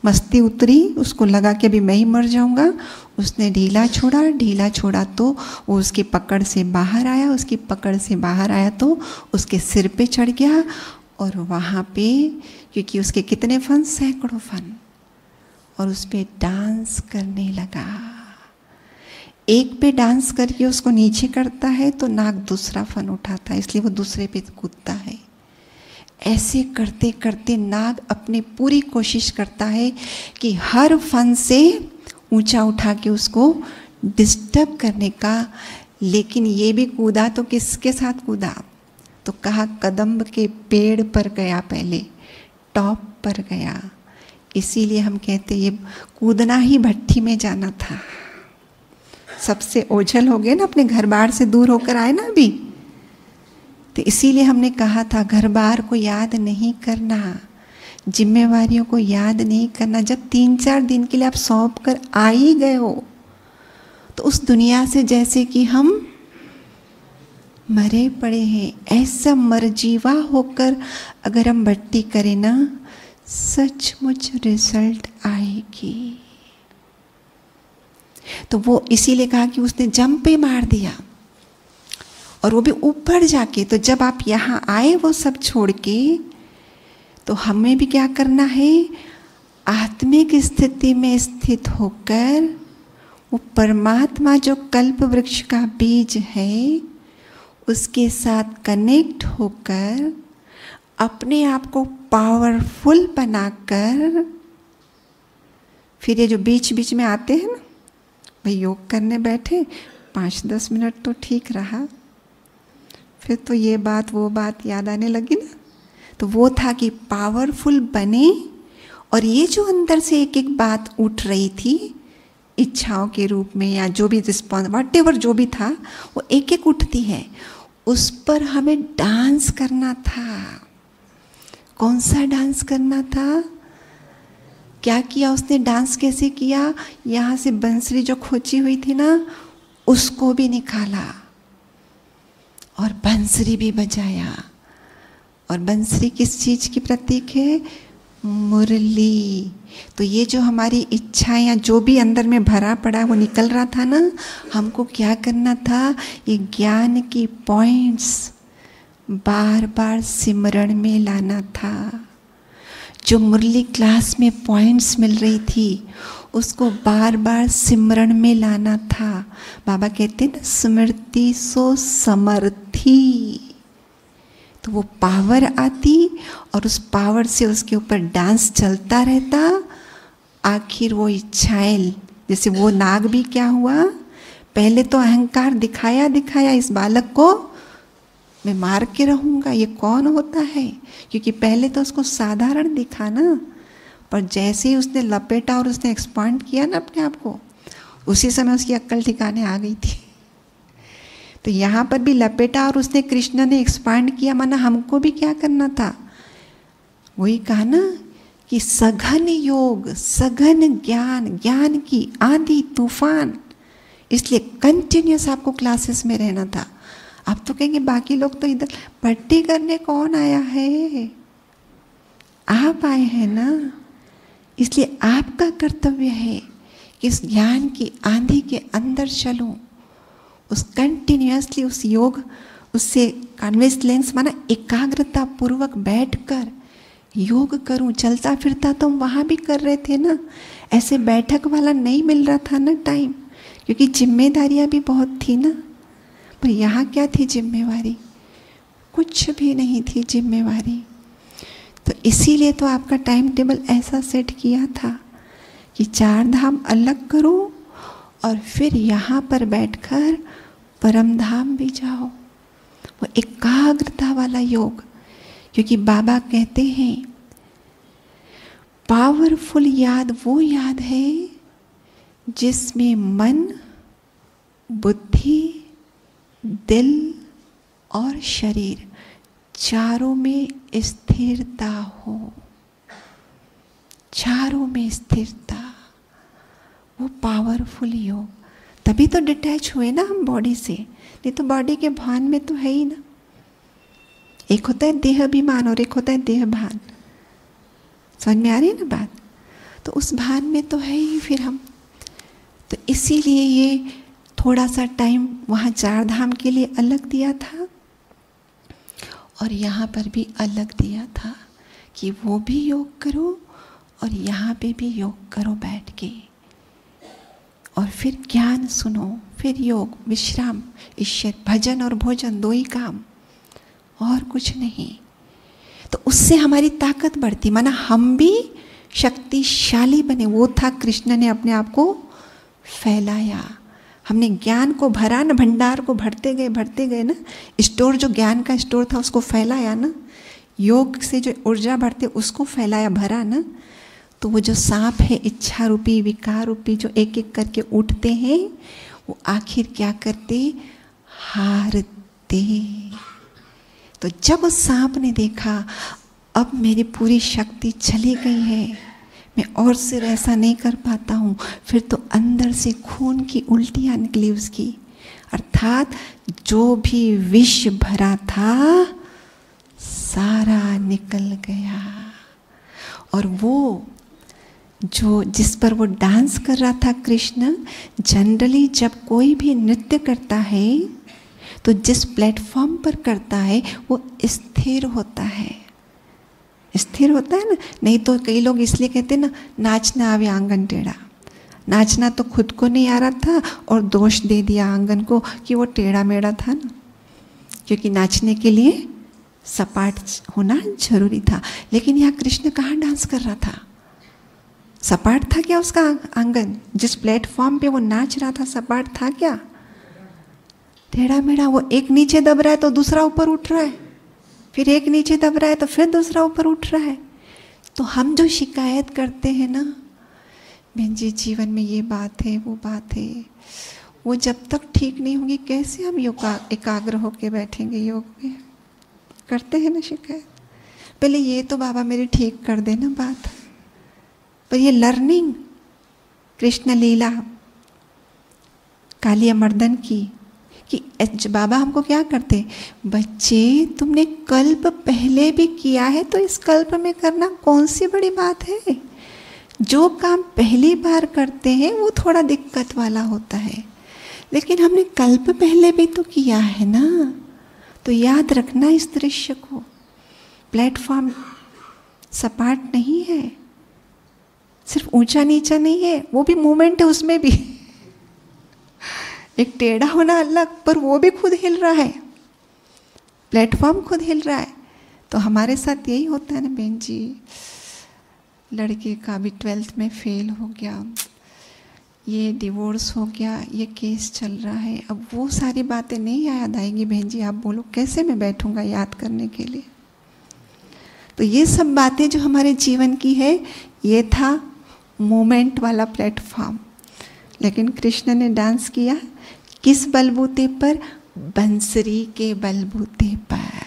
मस्ती उतरी, उसको लगा कि अभी मैं ही मर जाऊंगा। उसने ढीला छोड़ा तो वो उसकी पकड़ से बाहर आया, तो उसके सिर पे चढ़ गया। और वहाँ पे क्योंकि उसके कितने फन, सैकड़ों फन, और उस पे डांस करने लगा। एक पे डांस करके उसको नीचे करता है तो नाग दूसरा फन उठाता है, इसलिए वो दूसरे पे कूदता है। ऐसे करते करते नाग अपनी पूरी कोशिश करता है कि हर फन से ऊंचा उठा के उसको डिस्टर्ब करने का। लेकिन ये भी कूदा तो किसके साथ कूदा, तो कहा कदम्ब के पेड़ पर गया, पहले टॉप पर गया। इसीलिए हम कहते ये कूदना ही भट्ठी में जाना था। सबसे ओझल हो गए ना, अपने घर बार से दूर होकर आए ना अभी, तो इसीलिए हमने कहा था घर बार को याद नहीं करना, जिम्मेवारियों को याद नहीं करना। जब 3-4 दिन के लिए आप सौंप कर आ ही गए हो, तो उस दुनिया से जैसे कि हम मरे पड़े हैं, ऐसा मरजीवा होकर अगर हम भट्टी करें ना, सचमुच रिजल्ट आएगी। तो वो इसीलिए कहा कि उसने जंप पे मार दिया, और वो भी ऊपर जाके। तो जब आप यहाँ आए वो सब छोड़ के, तो हमें भी क्या करना है, आत्मिक स्थिति में स्थित होकर वो परमात्मा जो कल्प वृक्ष का बीज है उसके साथ कनेक्ट होकर अपने आप को पावरफुल बनाकर, फिर ये जो बीच बीच में आते हैं ना, भाई योग करने बैठे 5-10 मिनट तो ठीक रहा, फिर तो ये बात वो बात याद आने लगी ना। तो वो था कि पावरफुल बने, और ये जो अंदर से एक एक बात उठ रही थी इच्छाओं के रूप में या जो भी रिस्पॉन्स व्हाटएवर जो भी था वो एक एक उठती है, उस पर हमें डांस करना था। कौन सा डांस करना था? क्या किया उसने? डांस कैसे किया? यहाँ से बंसरी जो खोची हुई थी ना उसको भी निकाला और बंसरी भी बजाया। और बंसरी किस चीज की प्रतीक है? मुरली। तो ये जो हमारी इच्छाएं या जो भी अंदर में भरा पड़ा वो निकल रहा था ना, हमको क्या करना था? ये ज्ञान की पॉइंट्स बार बार सिमरण में लाना था। जो मुरली क्लास में पॉइंट्स मिल रही थी उसको बार बार सिमरण में लाना था। बाबा कहते हैं ना, स्मृति सो समर्थी। तो वो पावर आती और उस पावर से उसके ऊपर डांस चलता रहता। आखिर वो इच्छाएं, जैसे वो नाग भी क्या हुआ, पहले तो अहंकार दिखाया इस बालक को मैं मार के रहूंगा, ये कौन होता है, क्योंकि पहले तो उसको साधारण दिखा ना, पर जैसे ही उसने लपेटा और उसने एक्सपांड किया ना अपने आप को, उसी समय उसकी अक्ल ठिकाने आ गई थी। तो यहाँ पर भी लपेटा और उसने, कृष्ण ने एक्सपांड किया, माना हमको भी क्या करना था? वही कहा ना कि सघन योग, सघन ज्ञान, ज्ञान की आंधी तूफान, इसलिए कंटिन्यूस आपको क्लासेस में रहना था। आप तो कहेंगे बाकी लोग तो इधर पट्टी करने कौन आया है? आप आए हैं ना, इसलिए आपका कर्तव्य है कि इस ज्ञान की आंधी के अंदर चलूं, उस कंटिन्यूसली उस योग, उससे कन्वेंस लेंस माना एकाग्रता पूर्वक बैठकर योग करूं। चलता फिरता तो हम वहाँ भी कर रहे थे ना, ऐसे बैठक वाला नहीं मिल रहा था ना टाइम, क्योंकि जिम्मेदारियां भी बहुत थी ना। पर यहाँ क्या थी जिम्मेवारी? कुछ भी नहीं थी जिम्मेवारी। तो इसीलिए तो आपका टाइम टेबल ऐसा सेट किया था कि 4 धाम अलग करो और फिर यहाँ पर बैठकर परम धाम भी जाओ। वो एकाग्रता वाला योग, क्योंकि बाबा कहते हैं पावरफुल याद वो याद है जिसमें मन, बुद्धि, दिल और शरीर चारों में स्थिरता हो। चारों में स्थिरता, वो पावरफुल योग। तभी तो डिटैच हुए ना हम बॉडी से, नहीं तो बॉडी के भान में तो है ही ना। एक होता है देह अभिमान और एक होता है देह भान। समझ में आ रही है ना बात? तो उस भान में तो है ही फिर हम। तो इसीलिए ये थोड़ा सा टाइम वहाँ 4 धाम के लिए अलग दिया था और यहाँ पर भी अलग दिया था कि वो भी योग करो और यहाँ पे भी योग करो बैठ के, और फिर ज्ञान सुनो, फिर योग, विश्राम, ईश्वर भजन और भोजन 2 ही काम, और कुछ नहीं। तो उससे हमारी ताकत बढ़ती, माना हम भी शक्तिशाली बने। वो था कृष्ण ने अपने आप को फैलाया। हमने ज्ञान को भरा ना, भंडार को भरते गए ना, स्टोर जो ज्ञान का स्टोर था उसको फैलाया ना, योग से जो ऊर्जा बढ़ते उसको फैलाया, भरा ना। तो वो जो सांप है इच्छा रूपी, विकार रूपी, जो एक एक करके उठते हैं, वो आखिर क्या करते? हारते। तो जब उस सांप ने देखा अब मेरी पूरी शक्ति चली गई है, मैं और सिर ऐसा नहीं कर पाता हूँ, फिर तो अंदर से खून की उल्टियाँ निकली उसकी, अर्थात जो भी विष भरा था सारा निकल गया। और वो जो जिस पर वो डांस कर रहा था कृष्ण, जनरली जब कोई भी नृत्य करता है तो जिस प्लेटफॉर्म पर करता है वो स्थिर होता है, स्थिर होता है ना। नहीं तो कई लोग इसलिए कहते हैं ना, नाचना आवे आंगन टेढ़ा। नाचना तो खुद को नहीं आ रहा था और दोष दे दिया आंगन को कि वो टेढ़ा मेढ़ा था ना, क्योंकि नाचने के लिए सपाट होना जरूरी था। लेकिन यहाँ कृष्ण कहाँ डांस कर रहा था? सपाट था क्या उसका आंगन? जिस प्लेटफॉर्म पे वो नाच रहा था सपाट था क्या? टेढ़ा मेढ़ा। वो एक नीचे दब रहा है तो दूसरा ऊपर उठ रहा है, फिर एक नीचे दब रहा है तो फिर दूसरा ऊपर उठ रहा है। तो हम जो शिकायत करते हैं ना, बहन जी जीवन में ये बात है वो बात है, वो जब तक ठीक नहीं होगी कैसे हम एकाग्र होके बैठेंगे योग में? करते हैं ना शिकायत। पहले ये तो बाबा मेरी ठीक कर देना बात। पर ये लर्निंग कृष्ण लीला कालिया मर्दन की कि बाबा हमको क्या करते, बच्चे तुमने कल्प पहले भी किया है तो इस कल्प में करना कौन सी बड़ी बात है? जो काम पहली बार करते हैं वो थोड़ा दिक्कत वाला होता है, लेकिन हमने कल्प पहले भी तो किया है ना। तो याद रखना इस दृश्य को, प्लेटफॉर्म सपाट नहीं है, सिर्फ ऊंचा नीचा नहीं है, वो भी मूवमेंट है उसमें भी। एक टेढ़ा होना अलग, पर वो भी खुद हिल रहा है, प्लेटफॉर्म खुद हिल रहा है। तो हमारे साथ यही होता है ना बहन जी। लड़के का भी 12th में फेल हो गया, ये डिवोर्स हो गया, ये केस चल रहा है। अब वो सारी बातें नहीं याद आएंगी बहन जी, आप बोलो कैसे मैं बैठूंगा याद करने के लिए? तो ये सब बातें जो हमारे जीवन की है, ये था मोमेंट वाला प्लेटफॉर्म। लेकिन कृष्ण ने डांस किया किस बलबूते पर? बंसरी के बलबूते पर।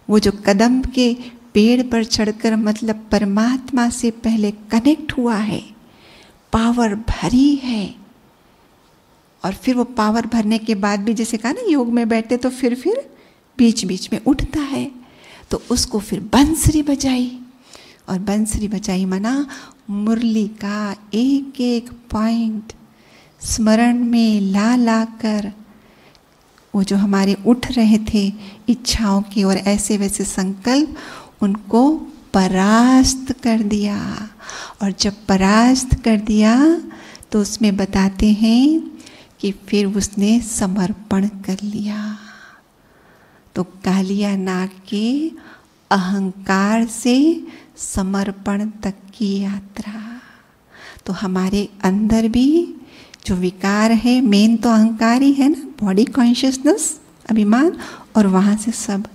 वो जो कदम के पेड़ पर चढ़कर मतलब परमात्मा से पहले कनेक्ट हुआ है, पावर भरी है, और फिर वो पावर भरने के बाद भी जैसे कहा ना योग में बैठे तो फिर बीच बीच में उठता है, तो उसको फिर बंसरी बजाई। और बंसरी बजाई मना मुरली का एक एक पॉइंट स्मरण में ला ला कर वो जो हमारे उठ रहे थे इच्छाओं की और ऐसे वैसे संकल्प, उनको परास्त कर दिया। और जब परास्त कर दिया तो उसमें बताते हैं कि फिर उसने समर्पण कर लिया। तो कालिया नाग के अहंकार से समर्पण तक की यात्रा। तो हमारे अंदर भी जो विकार है, मेन तो अहंकार ही है ना, बॉडी कॉन्शियसनेस, अभिमान, और वहाँ से सब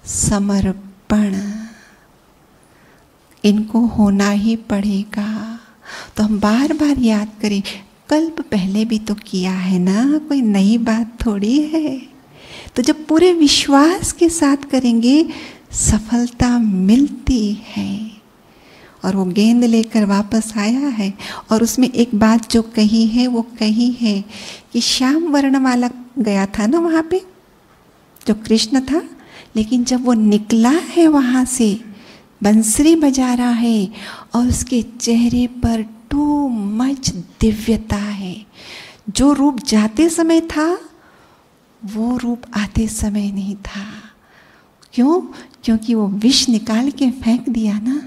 समर्पण, इनको होना ही पड़ेगा। तो हम बार बार याद करें, कल्प पहले भी तो किया है ना, कोई नई बात थोड़ी है। तो जब पूरे विश्वास के साथ करेंगे सफलता मिलती है। और वो गेंद लेकर वापस आया है, और उसमें एक बात जो कही है वो कही है कि श्याम वर्ण वाला गया था ना वहाँ पे, जो कृष्ण था, लेकिन जब वो निकला है वहाँ से, बंसरी बजा रहा है और उसके चेहरे पर टू मच दिव्यता है। जो रूप जाते समय था वो रूप आते समय नहीं था। क्यों? क्योंकि वो विष निकाल के फेंक दिया ना।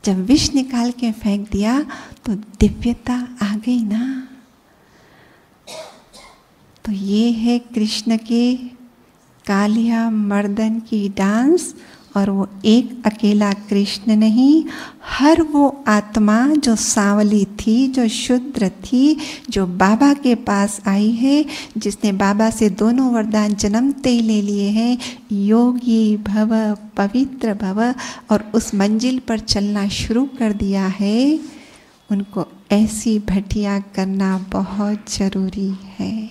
जब विष निकाल के फेंक दिया तो दिव्यता आ गई ना। तो ये है कृष्ण के कालिया मर्दन की डांस। और वो एक अकेला कृष्ण नहीं, हर वो आत्मा जो सांवली थी, जो शुद्र थी, जो बाबा के पास आई है, जिसने बाबा से दोनों वरदान जन्मते ही ले लिए हैं, योगी भव, पवित्र भव, और उस मंजिल पर चलना शुरू कर दिया है, उनको ऐसी भटिया करना बहुत जरूरी है।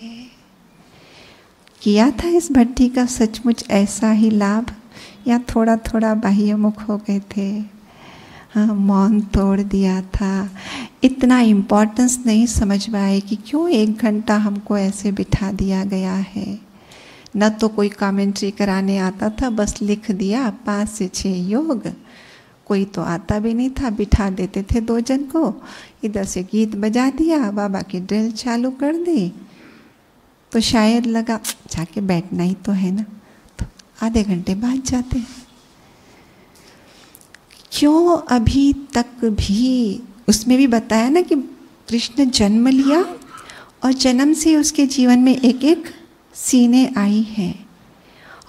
किया था इस भट्टी का सचमुच ऐसा ही लाभ, या थोड़ा थोड़ा बाह्यमुख हो गए थे? हाँ, मौन तोड़ दिया था। इतना इम्पोर्टेंस नहीं समझ में आए कि क्यों 1 घंटा हमको ऐसे बिठा दिया गया है। न तो कोई कमेंट्री कराने आता था, बस लिख दिया 5 से 6 योग। कोई तो आता भी नहीं था, बिठा देते थे 2 जन को, इधर से गीत बजा दिया, बाबा की ड्रिल चालू कर दी, तो शायद लगा जाके बैठना ही तो है ना, तो आधे घंटे बाद जाते। क्यों अभी तक भी, उसमें भी बताया ना कि कृष्ण जन्म लिया और जन्म से उसके जीवन में एक एक सीने आई हैं,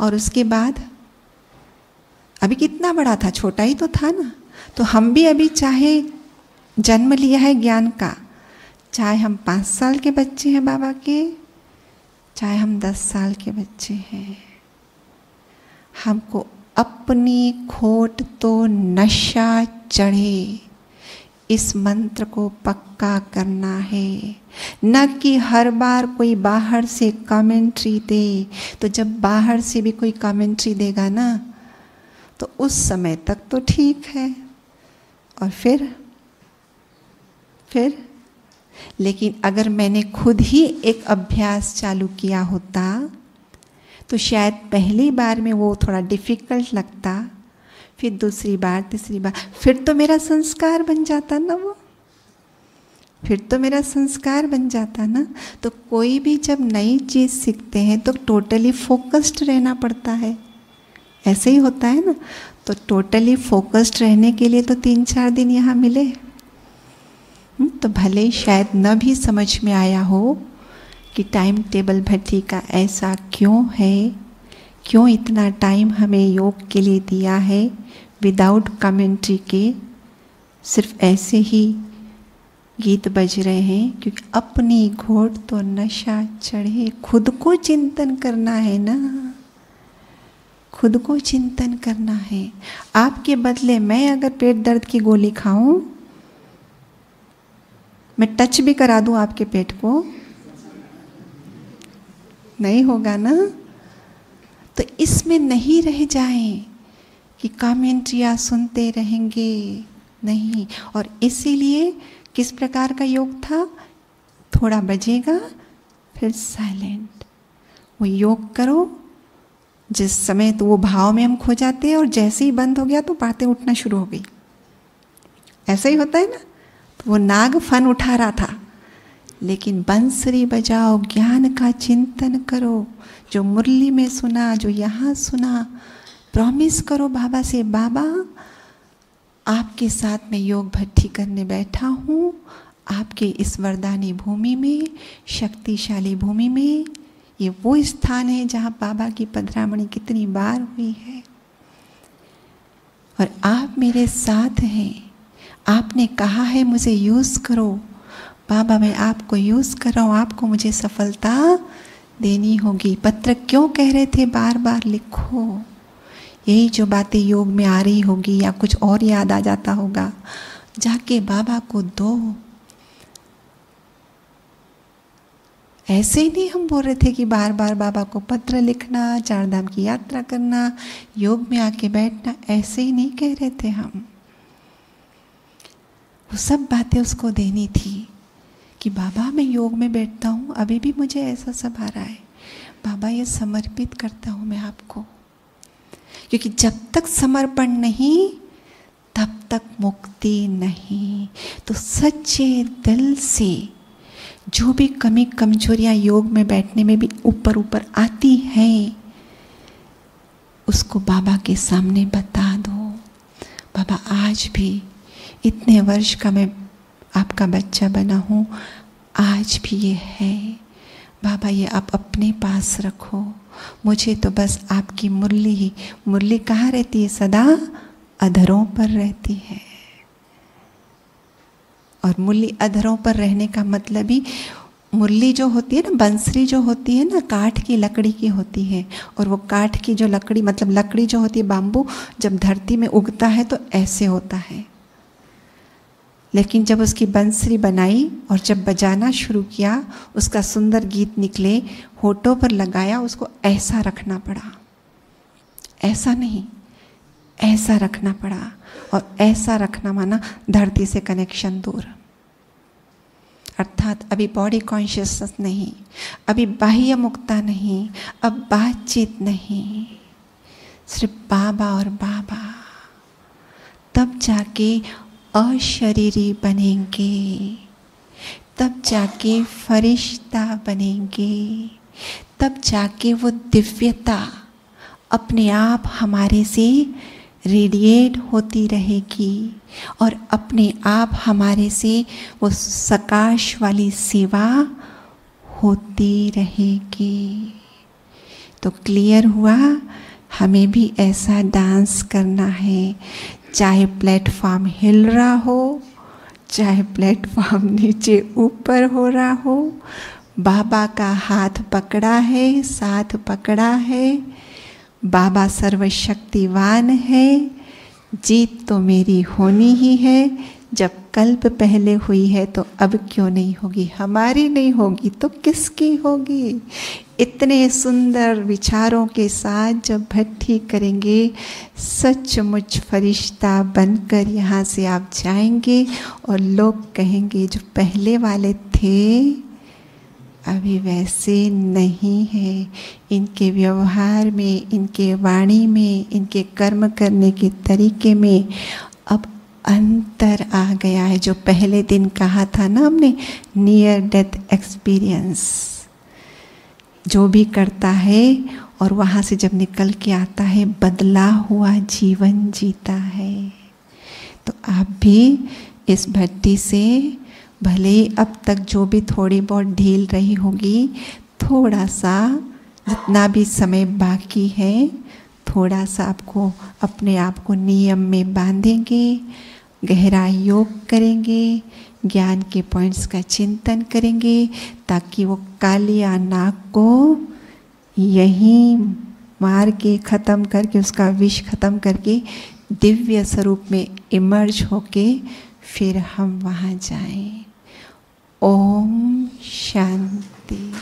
और उसके बाद अभी कितना बड़ा था, छोटा ही तो था ना। तो हम भी अभी चाहे जन्म लिया है ज्ञान का, चाहे हम 5 साल के बच्चे हैं बाबा के, चाहे हम 10 साल के बच्चे हैं, हमको अपनी खोट तो नशा चढ़े इस मंत्र को पक्का करना है, न कि हर बार कोई बाहर से कमेंट्री दे। तो जब बाहर से भी कोई कमेंट्री देगा ना, तो उस समय तक तो ठीक है, और फिर लेकिन अगर मैंने खुद ही एक अभ्यास चालू किया होता तो शायद पहली बार में वो थोड़ा डिफ़िकल्ट लगता, फिर दूसरी बार, तीसरी बार, फिर तो मेरा संस्कार बन जाता ना, वो फिर तो मेरा संस्कार बन जाता ना। तो कोई भी जब नई चीज़ सीखते हैं तो टोटली फोकस्ड रहना पड़ता है, ऐसे ही होता है ना। तो टोटली फोकस्ड रहने के लिए तो 3-4 दिन यहाँ मिले। तो भले ही शायद न भी समझ में आया हो कि टाइम टेबल भट्टी का ऐसा क्यों है, क्यों इतना टाइम हमें योग के लिए दिया है विदाउट कमेंट्री के, सिर्फ ऐसे ही गीत बज रहे हैं, क्योंकि अपनी घोट तो नशा चढ़े। खुद को चिंतन करना है ना, खुद को चिंतन करना है। आपके बदले मैं अगर पेट दर्द की गोली खाऊं, मैं टच भी करा दूं आपके पेट को, नहीं होगा ना। तो इसमें नहीं रह जाएं कि कमेंट्रियाँ सुनते रहेंगे, नहीं। और इसीलिए किस प्रकार का योग था, थोड़ा बजेगा फिर साइलेंट। वो योग करो जिस समय, तो वो भाव में हम खो जाते हैं, और जैसे ही बंद हो गया तो बातें उठना शुरू हो गई। ऐसा ही होता है ना। तो वो नाग फन उठा रहा था, लेकिन बंसरी बजाओ, ज्ञान का चिंतन करो, जो मुरली में सुना, जो यहाँ सुना, प्रॉमिस करो बाबा से, बाबा आपके साथ मैं योग भट्टी करने बैठा हूँ, आपके इस वरदानी भूमि में, शक्तिशाली भूमि में। ये वो स्थान है जहाँ बाबा की पधरामणि कितनी बार हुई है, और आप मेरे साथ हैं। आपने कहा है मुझे यूज़ करो, बाबा मैं आपको यूज़ कर रहा हूँ, आपको मुझे सफलता देनी होगी। पत्र क्यों कह रहे थे बार बार लिखो, यही जो बातें योग में आ रही होगी या कुछ और याद आ जाता होगा, जाके बाबा को दो। ऐसे ही नहीं हम बोल रहे थे कि बार बार बाबा को पत्र लिखना, 4 धाम की यात्रा करना, योग में आके बैठना, ऐसे ही नहीं कह रहे थे हम। वो सब बातें उसको देनी थी कि बाबा मैं योग में बैठता हूँ, अभी भी मुझे ऐसा सब आ रहा है, बाबा ये समर्पित करता हूँ मैं आपको। क्योंकि जब तक समर्पण नहीं तब तक मुक्ति नहीं। तो सच्चे दिल से जो भी कमी कमजोरियाँ योग में बैठने में भी ऊपर ऊपर आती हैं, उसको बाबा के सामने बता दो। बाबा आज भी इतने वर्ष का मैं आपका बच्चा बना हूँ, आज भी ये है, बाबा ये आप अपने पास रखो, मुझे तो बस आपकी मुरली ही, मुरली कहाँ रहती है, सदा अधरों पर रहती है। और मुरली अधरों पर रहने का मतलब ही, मुरली जो होती है ना, बंसरी जो होती है ना, काठ की लकड़ी की होती है, और वो काठ की जो लकड़ी, मतलब लकड़ी जो होती है, बाम्बू, जब धरती में उगता है तो ऐसे होता है। लेकिन जब उसकी बंसरी बनाई और जब बजाना शुरू किया, उसका सुंदर गीत निकले, होठों पर लगाया, उसको ऐसा रखना पड़ा, ऐसा नहीं, ऐसा रखना पड़ा। और ऐसा रखना माना धरती से कनेक्शन दूर, अर्थात अभी बॉडी कॉन्शियसनेस नहीं, अभी बाह्य मुक्ता नहीं, अब बातचीत नहीं, सिर्फ बाबा और बाबा। तब जाके अशरीरी बनेंगे, तब जाके फरिश्ता बनेंगे, तब जाके वो दिव्यता अपने आप हमारे से रेडिएट होती रहेगी और अपने आप हमारे से वो सकाश वाली सेवा होती रहेगी। तो क्लियर हुआ, हमें भी ऐसा डांस करना है, चाहे प्लेटफॉर्म हिल रहा हो, चाहे प्लेटफॉर्म नीचे ऊपर हो रहा हो, बाबा का हाथ पकड़ा है, साथ पकड़ा है, बाबा सर्वशक्तिवान है, जीत तो मेरी होनी ही है। जब कल्प पहले हुई है तो अब क्यों नहीं होगी, हमारी नहीं होगी तो किसकी होगी। इतने सुंदर विचारों के साथ जब भट्टी करेंगे, सचमुच फरिश्ता बनकर यहाँ से आप जाएंगे और लोग कहेंगे जो पहले वाले थे अभी वैसे नहीं है। इनके व्यवहार में, इनके वाणी में, इनके कर्म करने के तरीके में अब अंतर आ गया है। जो पहले दिन कहा था ना हमने, नियर डेथ एक्सपीरियंस, जो भी करता है और वहाँ से जब निकल के आता है बदला हुआ जीवन जीता है। तो आप भी इस भट्टी से भले ही अब तक जो भी थोड़ी बहुत ढील रही होगी, थोड़ा सा जितना भी समय बाकी है, थोड़ा सा आपको अपने आप को नियम में बांधेंगे, गहरा योग करेंगे, ज्ञान के पॉइंट्स का चिंतन करेंगे, ताकि वो कालिया नाग को यहीं मार के ख़त्म करके, उसका विष ख़त्म करके दिव्य स्वरूप में इमर्ज होके फिर हम वहाँ जाएं। ओम शांति।